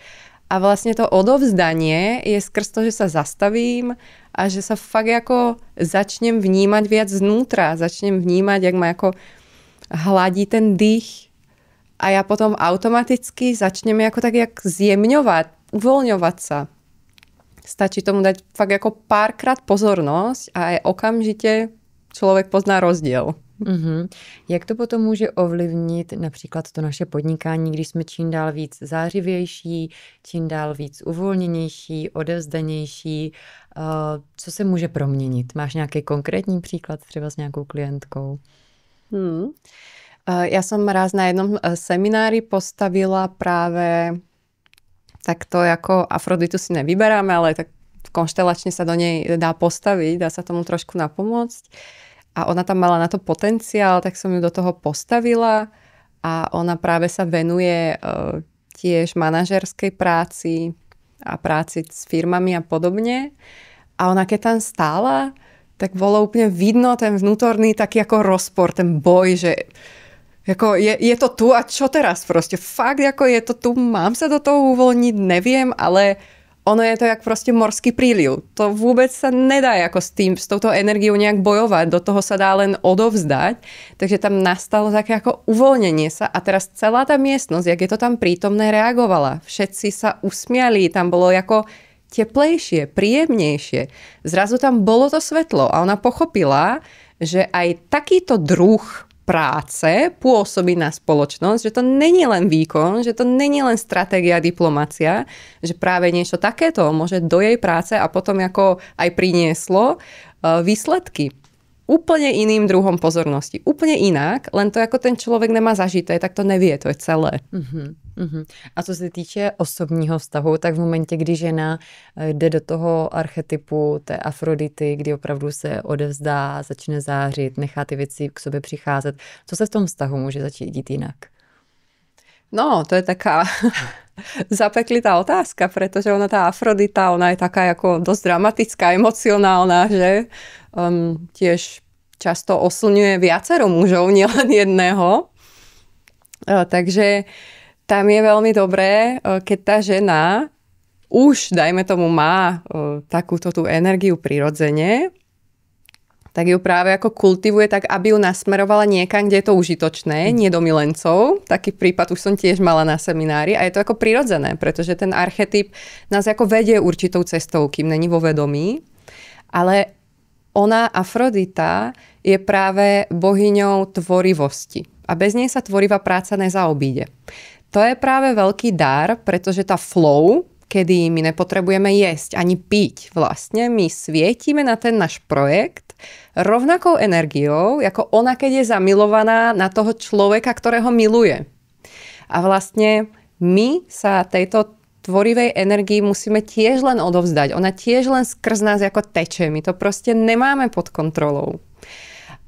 A vlastne to odovzdanie je skrz to, že sa zastavím a že sa fakt ako začnem vnímať viac znútra, začnem vnímať, jak ma ako hladí ten dých a ja potom automaticky začnem ako tak jak zjemňovať, uvoľňovať sa. Stačí tomu dať fakt jako párkrát pozornosť a aj okamžite člověk pozná rozdíl. Jak to potom může ovlivnit například to naše podnikání, když jsme čím dál víc zářivější, čím dál víc uvolněnější, odevzdanější? Co se může proměnit? Máš nějaký konkrétní příklad třeba s nějakou klientkou? Ja som raz na jednom seminári postavila práve takto, ako Afroditu si nevyberáme, ale tak konštelačne sa do nej dá postaviť, dá sa tomu trošku napomôcť. A ona tam mala na to potenciál, tak som ju do toho postavila a ona práve sa venuje tiež manažerskej práci a práci s firmami a podobne. A ona keď tam stála, tak bolo úplne vidno ten vnútorný taký ako rozpor, ten boj, že jako je to tu a čo teraz proste? Fakt, ako je to tu, mám sa do toho uvoľniť, neviem, ale ono je to jak proste morský príliv. To vôbec sa nedá ako s touto energiou nejak bojovať, do toho sa dá len odovzdať. Takže tam nastalo také ako uvoľnenie sa a teraz celá tá miestnosť, jak je to tam prítomné, reagovala. Všetci sa usmiali, tam bolo ako teplejšie, príjemnejšie. Zrazu tam bolo to svetlo a ona pochopila, že aj takýto druh práce pôsobí na spoločnosť, že to není len výkon, že to není len stratégia a diplomacia, že práve niečo takéto môže do jej práce a potom ako aj prinieslo výsledky. úplne iným druhom pozornosti. Úplne inak, len to ako ten člověk nemá zažité, tak to nevie, to je celé. A co se týče osobního vztahu, tak v momentě, kdy žena jde do toho archetypu té Afrodity, kdy opravdu se odevzdá, začne zářit, nechá ty věci k sobě přicházet, co se v tom vztahu může začít dít jinak? No, to je taká zapeklitá otázka, pretože ona tá Afrodita, ona je taká ako dosť dramatická, emocionálna, že tiež často oslňuje viacero mužov, nielen jedného. Takže tam je veľmi dobré, keď tá žena už, dajme tomu, má takúto tú energiu prirodzene, tak ju práve ako kultivuje tak, aby ju nasmerovala niekam, kde je to užitočné, nie do milencov. Taký prípad už som tiež mala na seminári a je to ako prirodzené, pretože ten archetyp nás ako vedie určitou cestou, kým není vo vedomí. Ale ona, Afrodita, je práve bohyňou tvorivosti. A bez nej sa tvorivá práca nezaobíde. To je práve veľký dar, pretože tá flow, kedy my nepotrebujeme jesť ani piť vlastne, my svietime na ten náš projekt rovnakou energiou, ako ona, keď je zamilovaná na toho človeka, ktorého miluje. A vlastne my sa tejto tvorivej energii musíme tiež len odovzdať. Ona tiež len skrz nás ako teče. My to proste nemáme pod kontrolou.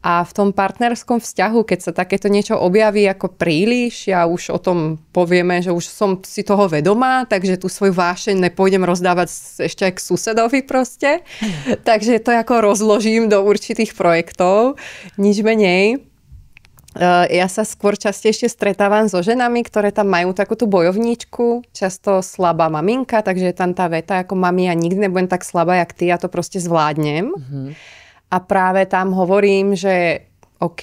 A v tom partnerskom vzťahu, keď sa takéto niečo objaví ako príliš, ja už o tom povieme, že už som si toho vedomá, takže tú svoju vášeň nepôjdem rozdávať ešte aj k susedovi proste. Takže to ako rozložím do určitých projektov. Nič menej. Ja sa skôr častejšie stretávam so ženami, ktoré tam majú takú tú bojovníčku, často slabá maminka, takže je tam tá veta ako mami, ja nikdy nebudem tak slabá, jak ty, ja to proste zvládnem. A práve tam hovorím, že OK,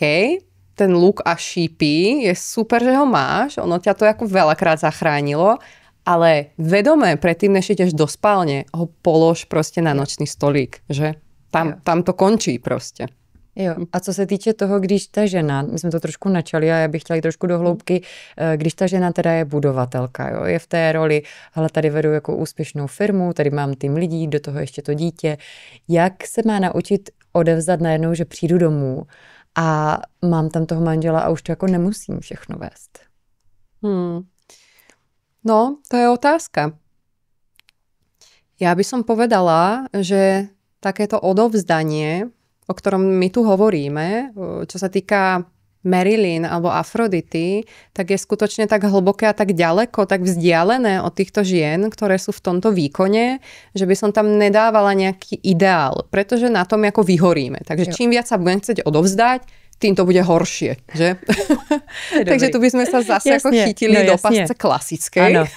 ten luk a šípy je super, že ho máš, ono ťa to ako veľakrát zachránilo, ale vedomé predtým, než ideš do spálne, ho polož proste na nočný stolík, že? Tam to končí proste. Jo. A co se týče toho, když ta žena, my jsme to trošku načali a já bych chtěla jít trošku do hloubky, když ta žena teda je budovatelka, jo, je v té roli, hele, tady vedu jako úspěšnou firmu, tady mám tým lidí, do toho ještě to dítě, jak se má naučit odevzdat najednou, že přijdu domů a mám tam toho manžela a už to jako nemusím všechno vést? No, to je otázka. Ja by som povedala, že takéto odovzdanie, o ktorom my tu hovoríme, čo sa týka Marilyn alebo Afrodity, tak je skutočne tak hlboké a tak ďaleko, tak vzdialené od týchto žien, ktoré sú v tomto výkone, že by som tam nedávala nejaký ideál, pretože na tom ako vyhoríme. Takže čím viac sa budem chcieť odovzdať, tým to bude horšie, že? Takže tu by sme sa zase ako chytili do pasce klasickej.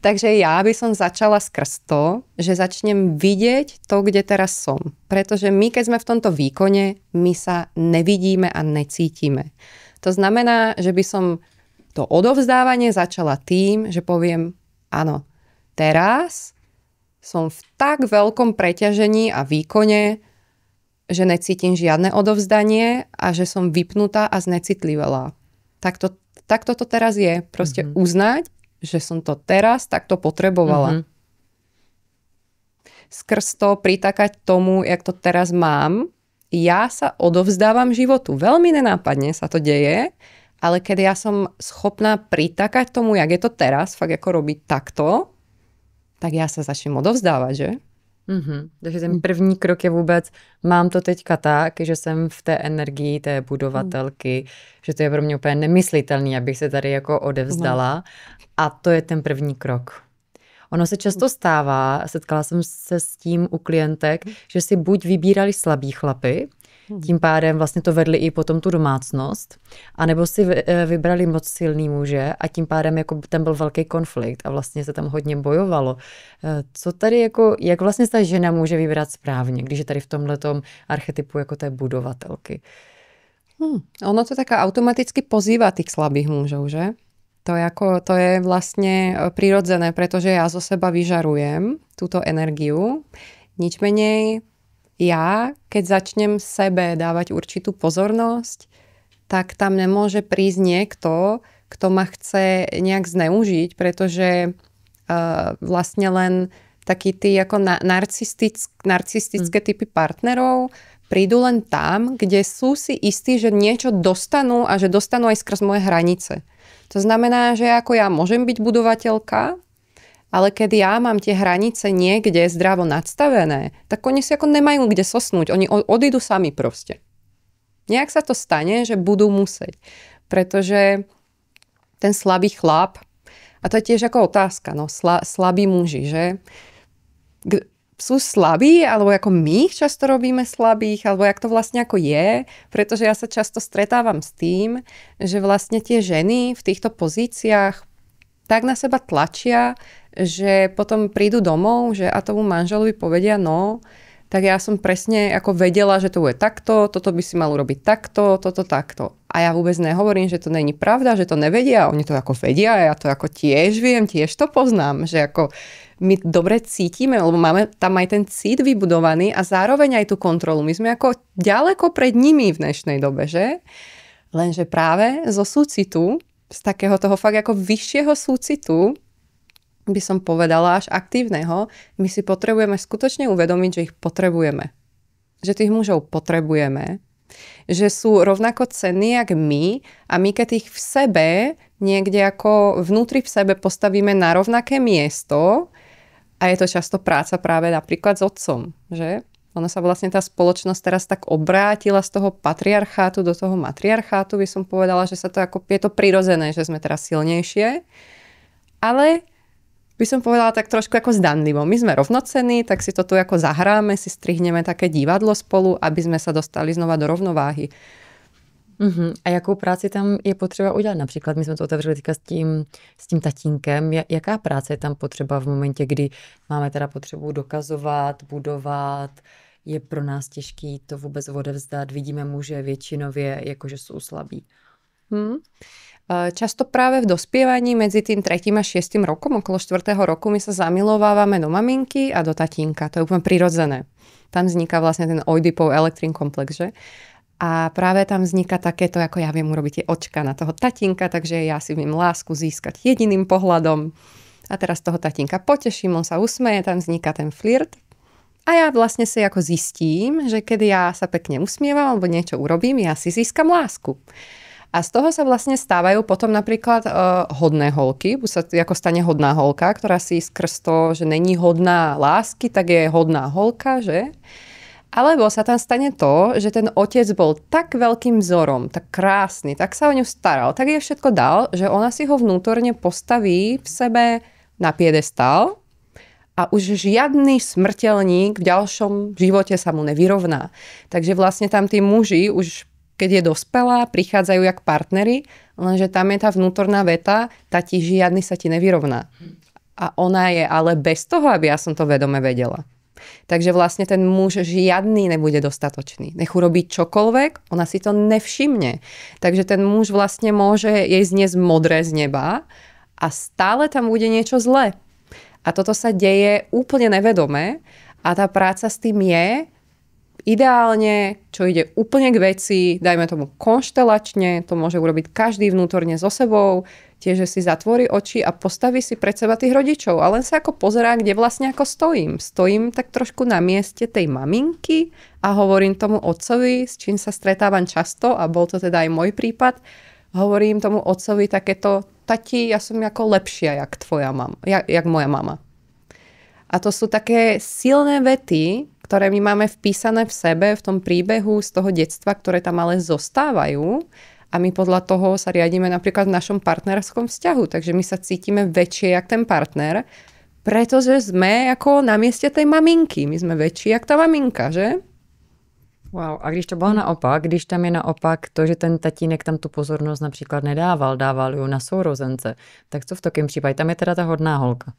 Takže ja by som začala skrz to, že začnem vidieť to, kde teraz som. Pretože my, keď sme v tomto výkone, my sa nevidíme a necítime. To znamená, že by som to odovzdávanie začala tým, že poviem, áno, teraz som v tak veľkom preťažení a výkone, že necítim žiadne odovzdanie a že som vypnutá a znecitlivelá. Takto to teraz je. Proste uznať, že som to teraz takto potrebovala. Skrz to pritakať tomu, jak to teraz mám, ja sa odovzdávam životu. Veľmi nenápadne sa to deje, ale keď ja som schopná pritakať tomu, jak je to teraz, fakt ako robiť takto, tak ja sa začnem odovzdávať, že? Takže ten první krok je vůbec, mám to teďka tak, že jsem v té energii té budovatelky, že to je pro mě úplně nemyslitelný, abych se tady jako odevzdala. A to je ten první krok. Ono se často stává, setkala jsem se s tím u klientek, že si buď vybírali slabý chlapy, tím pádem vlastně to vedli i potom tu domácnost, anebo si vybrali moc silný muže a tím pádem jako tam byl velký konflikt a vlastně se tam hodně bojovalo. Co tady jako, jak vlastně ta žena může vybrat správně, když je tady v tomhletom archetypu jako té budovatelky? Ono to taká automaticky pozýva tých slabých mužov, že? To je vlastne prirodzené, pretože ja zo seba vyžarujem túto energiu. Nič menej ja, keď začnem sebe dávať určitú pozornosť, tak tam nemôže prísť niekto, kto ma chce nejak zneužiť, pretože vlastne len takí tí ako narcistické typy partnerov prídu len tam, kde sú si istí, že niečo dostanú a že dostanú aj skrz moje hranice. To znamená, že ako ja môžem byť budovateľka, ale keď ja mám tie hranice niekde zdravo nadstavené, tak oni si ako nemajú kde sosnúť. Oni odídu sami proste. Nejak sa to stane, že budú musieť. Pretože ten slabý chlap, a to je tiež ako otázka, no slabí muži, že sú slabí, alebo ako my často robíme slabých, alebo jak to vlastne ako je, pretože ja sa často stretávam s tým, že vlastne tie ženy v týchto pozíciách tak na seba tlačia, že potom prídu domov, že a tomu manželovi povedia no, tak ja som presne ako vedela, že to bude takto, toto by si mal urobiť takto, toto takto. A ja vôbec nehovorím, že to není pravda, že to nevedia, oni to ako vedia, ja to ako tiež viem, tiež to poznám, že ako my dobre cítime, lebo máme tam aj ten cít vybudovaný a zároveň aj tú kontrolu. My sme ako ďaleko pred nimi v dnešnej dobe, že? Lenže práve zo súcitu, z takého toho fakt ako vyššieho súcitu, by som povedala až aktívneho, my si potrebujeme skutočne uvedomiť, že ich potrebujeme. Že tých mužov potrebujeme, že sú rovnako cenní jak my a my keď ich v sebe niekde ako vnútri v sebe postavíme na rovnaké miesto, a je to často práca práve napríklad s otcom, že? Ono sa vlastne tá spoločnosť teraz tak obrátila z toho patriarchátu do toho matriarchátu, by som povedala, že sa to ako, je to prirodzené, že sme teraz silnejšie, ale by som povedala tak trošku ako zdanlivo. My sme rovnocenní, tak si to tu ako zahráme, si strihneme také divadlo spolu, aby sme sa dostali znova do rovnováhy. A jakou práci tam je potřeba udělat? Například my jsme to otevřeli teďka s tím tatínkem. Jaká práce je tam potřeba v momentě, kdy máme teda potřebu dokazovat, budovat? Je pro nás těžký to vůbec odevzdat? Vidíme muže většinově, jakože jsou slabí. Často práve v dospievaní medzi tým 3. a 6. rokom, okolo 4. roku, my sa zamilovávame do maminky a do tatínka. To je úplne prirodzené. Tam vzniká vlastne ten Oedipov elektrín komplex, že? A práve tam vzniká takéto, ako ja viem urobiť tie očka na toho tatínka, takže ja si viem lásku získať jediným pohľadom. A teraz toho tatínka poteším, on sa usmeje, tam vzniká ten flirt. A ja vlastne si ako zistím, že keď ja sa pekne usmievam alebo niečo urobím, ja si získam lásku. A z toho sa vlastne stávajú potom napríklad hodné holky, buď sa ako stane hodná holka, ktorá si skrz to, že není hodná lásky, tak je hodná holka, že? Alebo sa tam stane to, že ten otec bol tak veľkým vzorom, tak krásny, tak sa o ňu staral, tak jej všetko dal, že ona si ho vnútorne postaví v sebe na piedestal a už žiadny smrteľník v ďalšom živote sa mu nevyrovná. Takže vlastne tam tí muži už keď je dospelá, prichádzajú jak partneri, lenže tam je tá vnútorná veta, tati žiadny sa ti nevyrovná. A ona je ale bez toho, aby ja som to vedome vedela. Takže vlastne ten muž žiadny nebude dostatočný. Nech urobí čokoľvek, ona si to nevšimne. Takže ten muž vlastne môže jej zniesť modré z neba a stále tam bude niečo zlé. A toto sa deje úplne nevedome a tá práca s tým je ideálne, čo ide úplne k veci, dajme tomu konštelačne, to môže urobiť každý vnútorne so sebou, tiež, že si zatvorí oči a postaví si pred seba tých rodičov a len sa ako pozerá, kde vlastne ako stojím. Stojím tak trošku na mieste tej maminky a hovorím tomu otcovi, s čím sa stretávam často a bol to teda aj môj prípad, hovorím tomu otcovi takéto, tati, ja som ako lepšia, jak tvoja mama, jak moja mama. A to sú také silné vety, ktoré my máme vpísané v sebe, v tom príbehu z toho detstva, ktoré tam ale zostávajú a my podľa toho sa riadíme napríklad v našom partnerskom vzťahu. Takže my sa cítime väčšie jak ten partner, pretože sme ako na mieste tej maminky. My sme väčší jak tá maminka, že? Wow, a když to bylo naopak, když tam je naopak to, že ten tatínek tam tu pozornost například nedával, dával ju na sourozence, tak co v takém případě? Tam je teda ta hodná holka.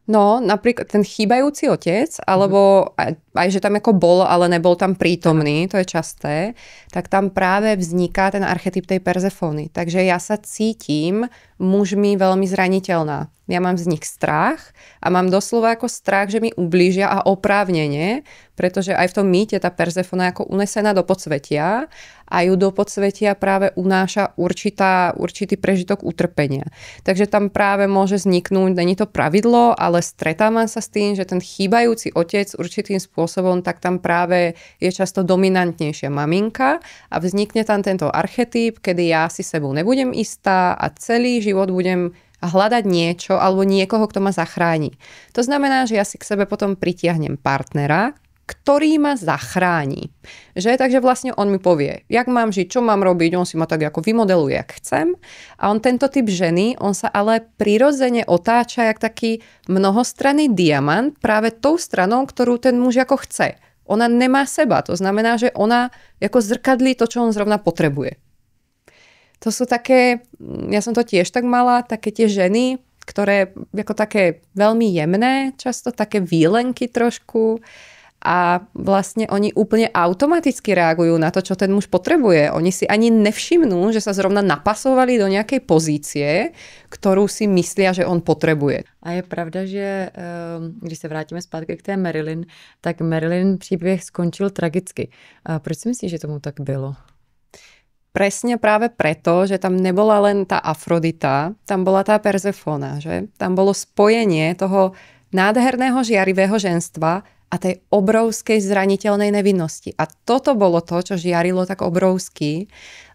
No, napríklad ten chýbajúci otec, alebo aj, že tam ako bol, ale nebol tam prítomný, to je časté, tak tam práve vzniká ten archetyp tej Perzefony. Takže ja sa cítim mužmi veľmi zraniteľná. Ja mám z nich strach a mám doslova ako strach, že mi ublížia a oprávnenie, pretože aj v tom mýte tá Perzefona je ako unesená do podsvetia a ju do podsvetia práve unáša určitý prežitok utrpenia. Takže tam práve môže vzniknúť, není to pravidlo, ale stretávam sa s tým, že ten chýbajúci otec určitým spôsobom, tak tam práve je často dominantnejšia maminka a vznikne tam tento archetyp, kedy ja si sebou nebudem istá a celý život budem hľadať niečo alebo niekoho, kto ma zachráni. To znamená, že ja si k sebe potom pritiahnem partnera, ktorý ma zachráni. Takže vlastne on mi povie, jak mám žiť, čo mám robiť, on si ma tak ako vymodeluje, jak chcem. A on tento typ ženy, on sa ale prirodzene otáča jak taký mnohostranný diamant práve tou stranou, ktorú ten muž ako chce. Ona nemá seba, to znamená, že ona ako zrkadlí to, čo on zrovna potrebuje. To sú také, ja som to tiež tak mala, také tie ženy, ktoré ako také veľmi jemné, často také výlenky trošku a vlastne oni úplne automaticky reagujú na to, čo ten muž potrebuje. Oni si ani nevšimnú, že sa zrovna napasovali do nejakej pozície, ktorú si myslia, že on potrebuje. A je pravda, že když se vrátíme zpátky k té Marilyn, tak Marilyn příběh skončil tragicky. A proč si myslíš, že tomu tak bylo? Presne práve preto, že tam nebola len tá Afrodita, tam bola tá Perzefona, že? Tam bolo spojenie toho nádherného žiarivého ženstva a tej obrovskej zraniteľnej nevinnosti. A toto bolo to, čo žiarilo tak obrovský,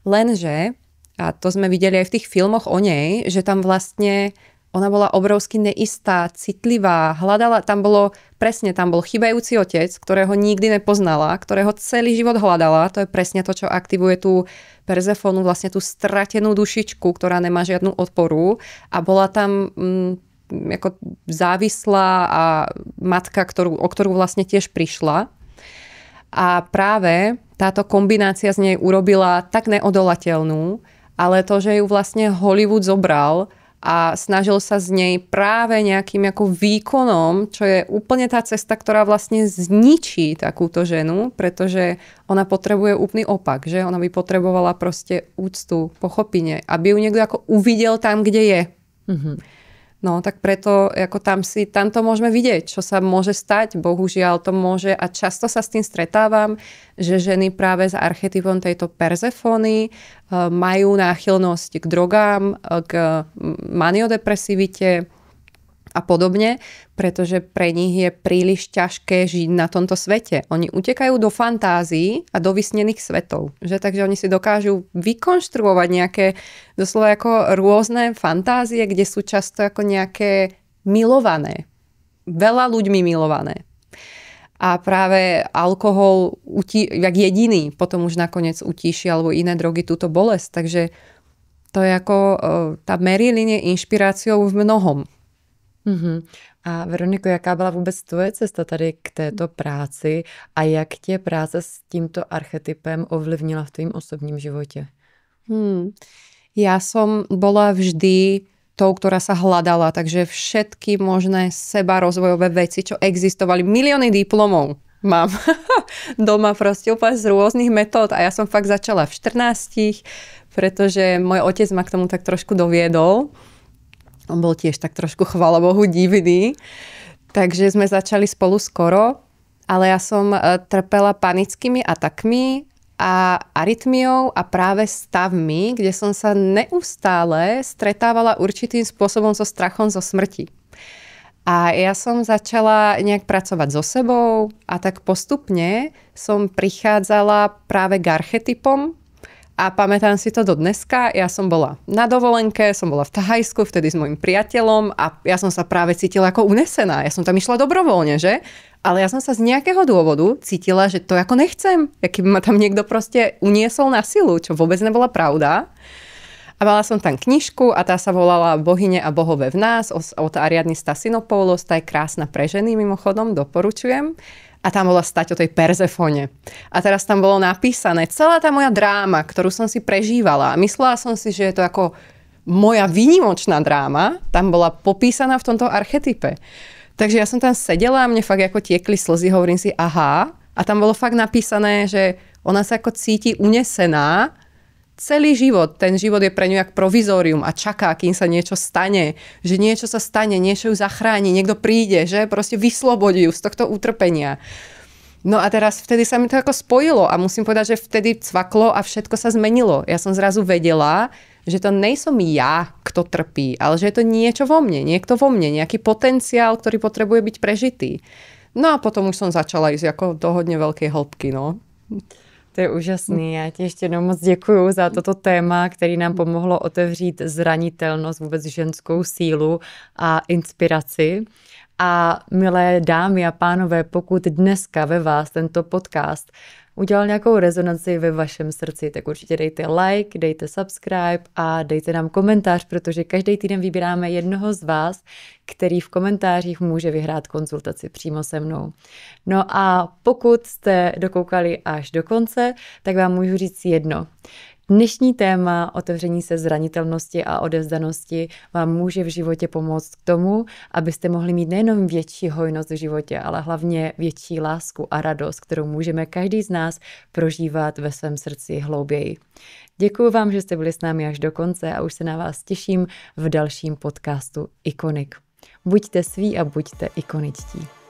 lenže, a to sme videli aj v tých filmoch o nej, že tam vlastne ona bola obrovsky neistá, citlivá, hľadala, tam bol chybajúci otec, ktorého nikdy nepoznala, ktorého celý život hľadala, to je presne to, čo aktivuje tú Perzefonu, vlastne tú stratenú dušičku, ktorá nemá žiadnu odporu a bola tam ako závislá a matka, o ktorú vlastne tiež prišla. A práve táto kombinácia z nej urobila tak neodolateľnú, ale to, že ju vlastne Hollywood zobral a snažil sa z nej práve nejakým ako výkonom, čo je úplne tá cesta, ktorá vlastne zničí takúto ženu, pretože ona potrebuje úplný opak, že ona by potrebovala proste úctu, pochopenie, aby ju niekto ako uvidel tam, kde je. Mm-hmm. No, tak preto ako tam to môžeme vidieť, čo sa môže stať. Bohužiaľ to môže a často sa s tým stretávam, že ženy práve s archetypom tejto Perzefony majú náchylnosť k drogám, k maniodepresivite a podobne, pretože pre nich je príliš ťažké žiť na tomto svete. Oni utekajú do fantázií a do vysnených svetov. Takže oni si dokážu vykonštruovať nejaké doslova ako rôzne fantázie, kde sú často ako nejaké milované. Veľa ľuďmi milované. A práve alkohol jak jediný potom už nakoniec utíši alebo iné drogy túto bolesť. Takže to je ako tá Marilyn je inšpiráciou v mnohom. Uhum. A Veroniko, jaká byla vůbec tvoje cesta tady k této práci a jak tě práce s tímto archetypem ovlivnila v tvým osobním životě? Ja som bola vždy tou, ktorá sa hľadala, takže všetky možné sebarozvojové veci, čo existovali, milióny diplomov mám doma proste úplne z rôznych metód a ja som fakt začala v 14, pretože môj otec ma k tomu tak trošku doviedol. On bol tiež tak trošku, chvála Bohu, divný. Takže sme začali spolu skoro, ale ja som trpela panickými atakmi a arytmiou a práve stavmi, kde som sa neustále stretávala určitým spôsobom so strachom zo smrti. A ja som začala nejak pracovať so sebou a tak postupne som prichádzala práve k archetypom. A pamätám si to do dneska, ja som bola na dovolenke, som bola v Thajsku, vtedy s mojim priateľom a ja som sa práve cítila ako unesená. Ja som tam išla dobrovoľne, že? Ale ja som sa z nejakého dôvodu cítila, že to ako nechcem. Keby ma tam niekto proste uniesol na silu, čo vôbec nebola pravda. A mala som tam knižku a tá sa volala Bohyne a bohové v nás od Ariadny Stasinopoulos, tá je krásna pre ženy mimochodom, doporučujem. A tam bola stať o tej Perzefone. A teraz tam bolo napísané celá tá moja dráma, ktorú som si prežívala. A myslela som si, že je to ako moja výnimočná dráma. Tam bola popísaná v tomto archetype. Takže ja som tam sedela a mne fakt ako tiekli slzy. Hovorím si, aha. A tam bolo fakt napísané, že ona sa ako cíti unesená celý život, ten život je pre ňu jak provizórium a čaká, kým sa niečo stane, že niečo sa stane, niečo ju zachráni, niekto príde, že proste vyslobodí ju z tohto utrpenia. No a teraz vtedy sa mi to ako spojilo a musím povedať, že vtedy cvaklo a všetko sa zmenilo. Ja som zrazu vedela, že to nejsom ja, kto trpí, ale že je to niečo vo mne, niekto vo mne, nejaký potenciál, ktorý potrebuje byť prežitý. No a potom už som začala ísť ako do hodně veľkej hĺbky, no. To je úžasný. Já ti ještě jednou moc děkuju za toto téma, který nám pomohlo otevřít zranitelnost, vůbec ženskou sílu a inspiraci. A milé dámy a pánové, pokud dneska ve vás tento podcast udělal nějakou rezonanci ve vašem srdci, tak určitě dejte like, dejte subscribe a dejte nám komentář, protože každý týden vybíráme jednoho z vás, který v komentářích může vyhrát konzultaci přímo se mnou. No a pokud jste dokoukali až do konce, tak vám můžu říct jedno. Dnešní téma otevření se zranitelnosti a odevzdanosti vám může v životě pomoct k tomu, abyste mohli mít nejenom větší hojnost v životě, ale hlavně větší lásku a radost, kterou můžeme každý z nás prožívat ve svém srdci hlouběji. Děkuji vám, že jste byli s námi až do konce a už se na vás těším v dalším podcastu Ikonik. Buďte sví a buďte ikoničtí.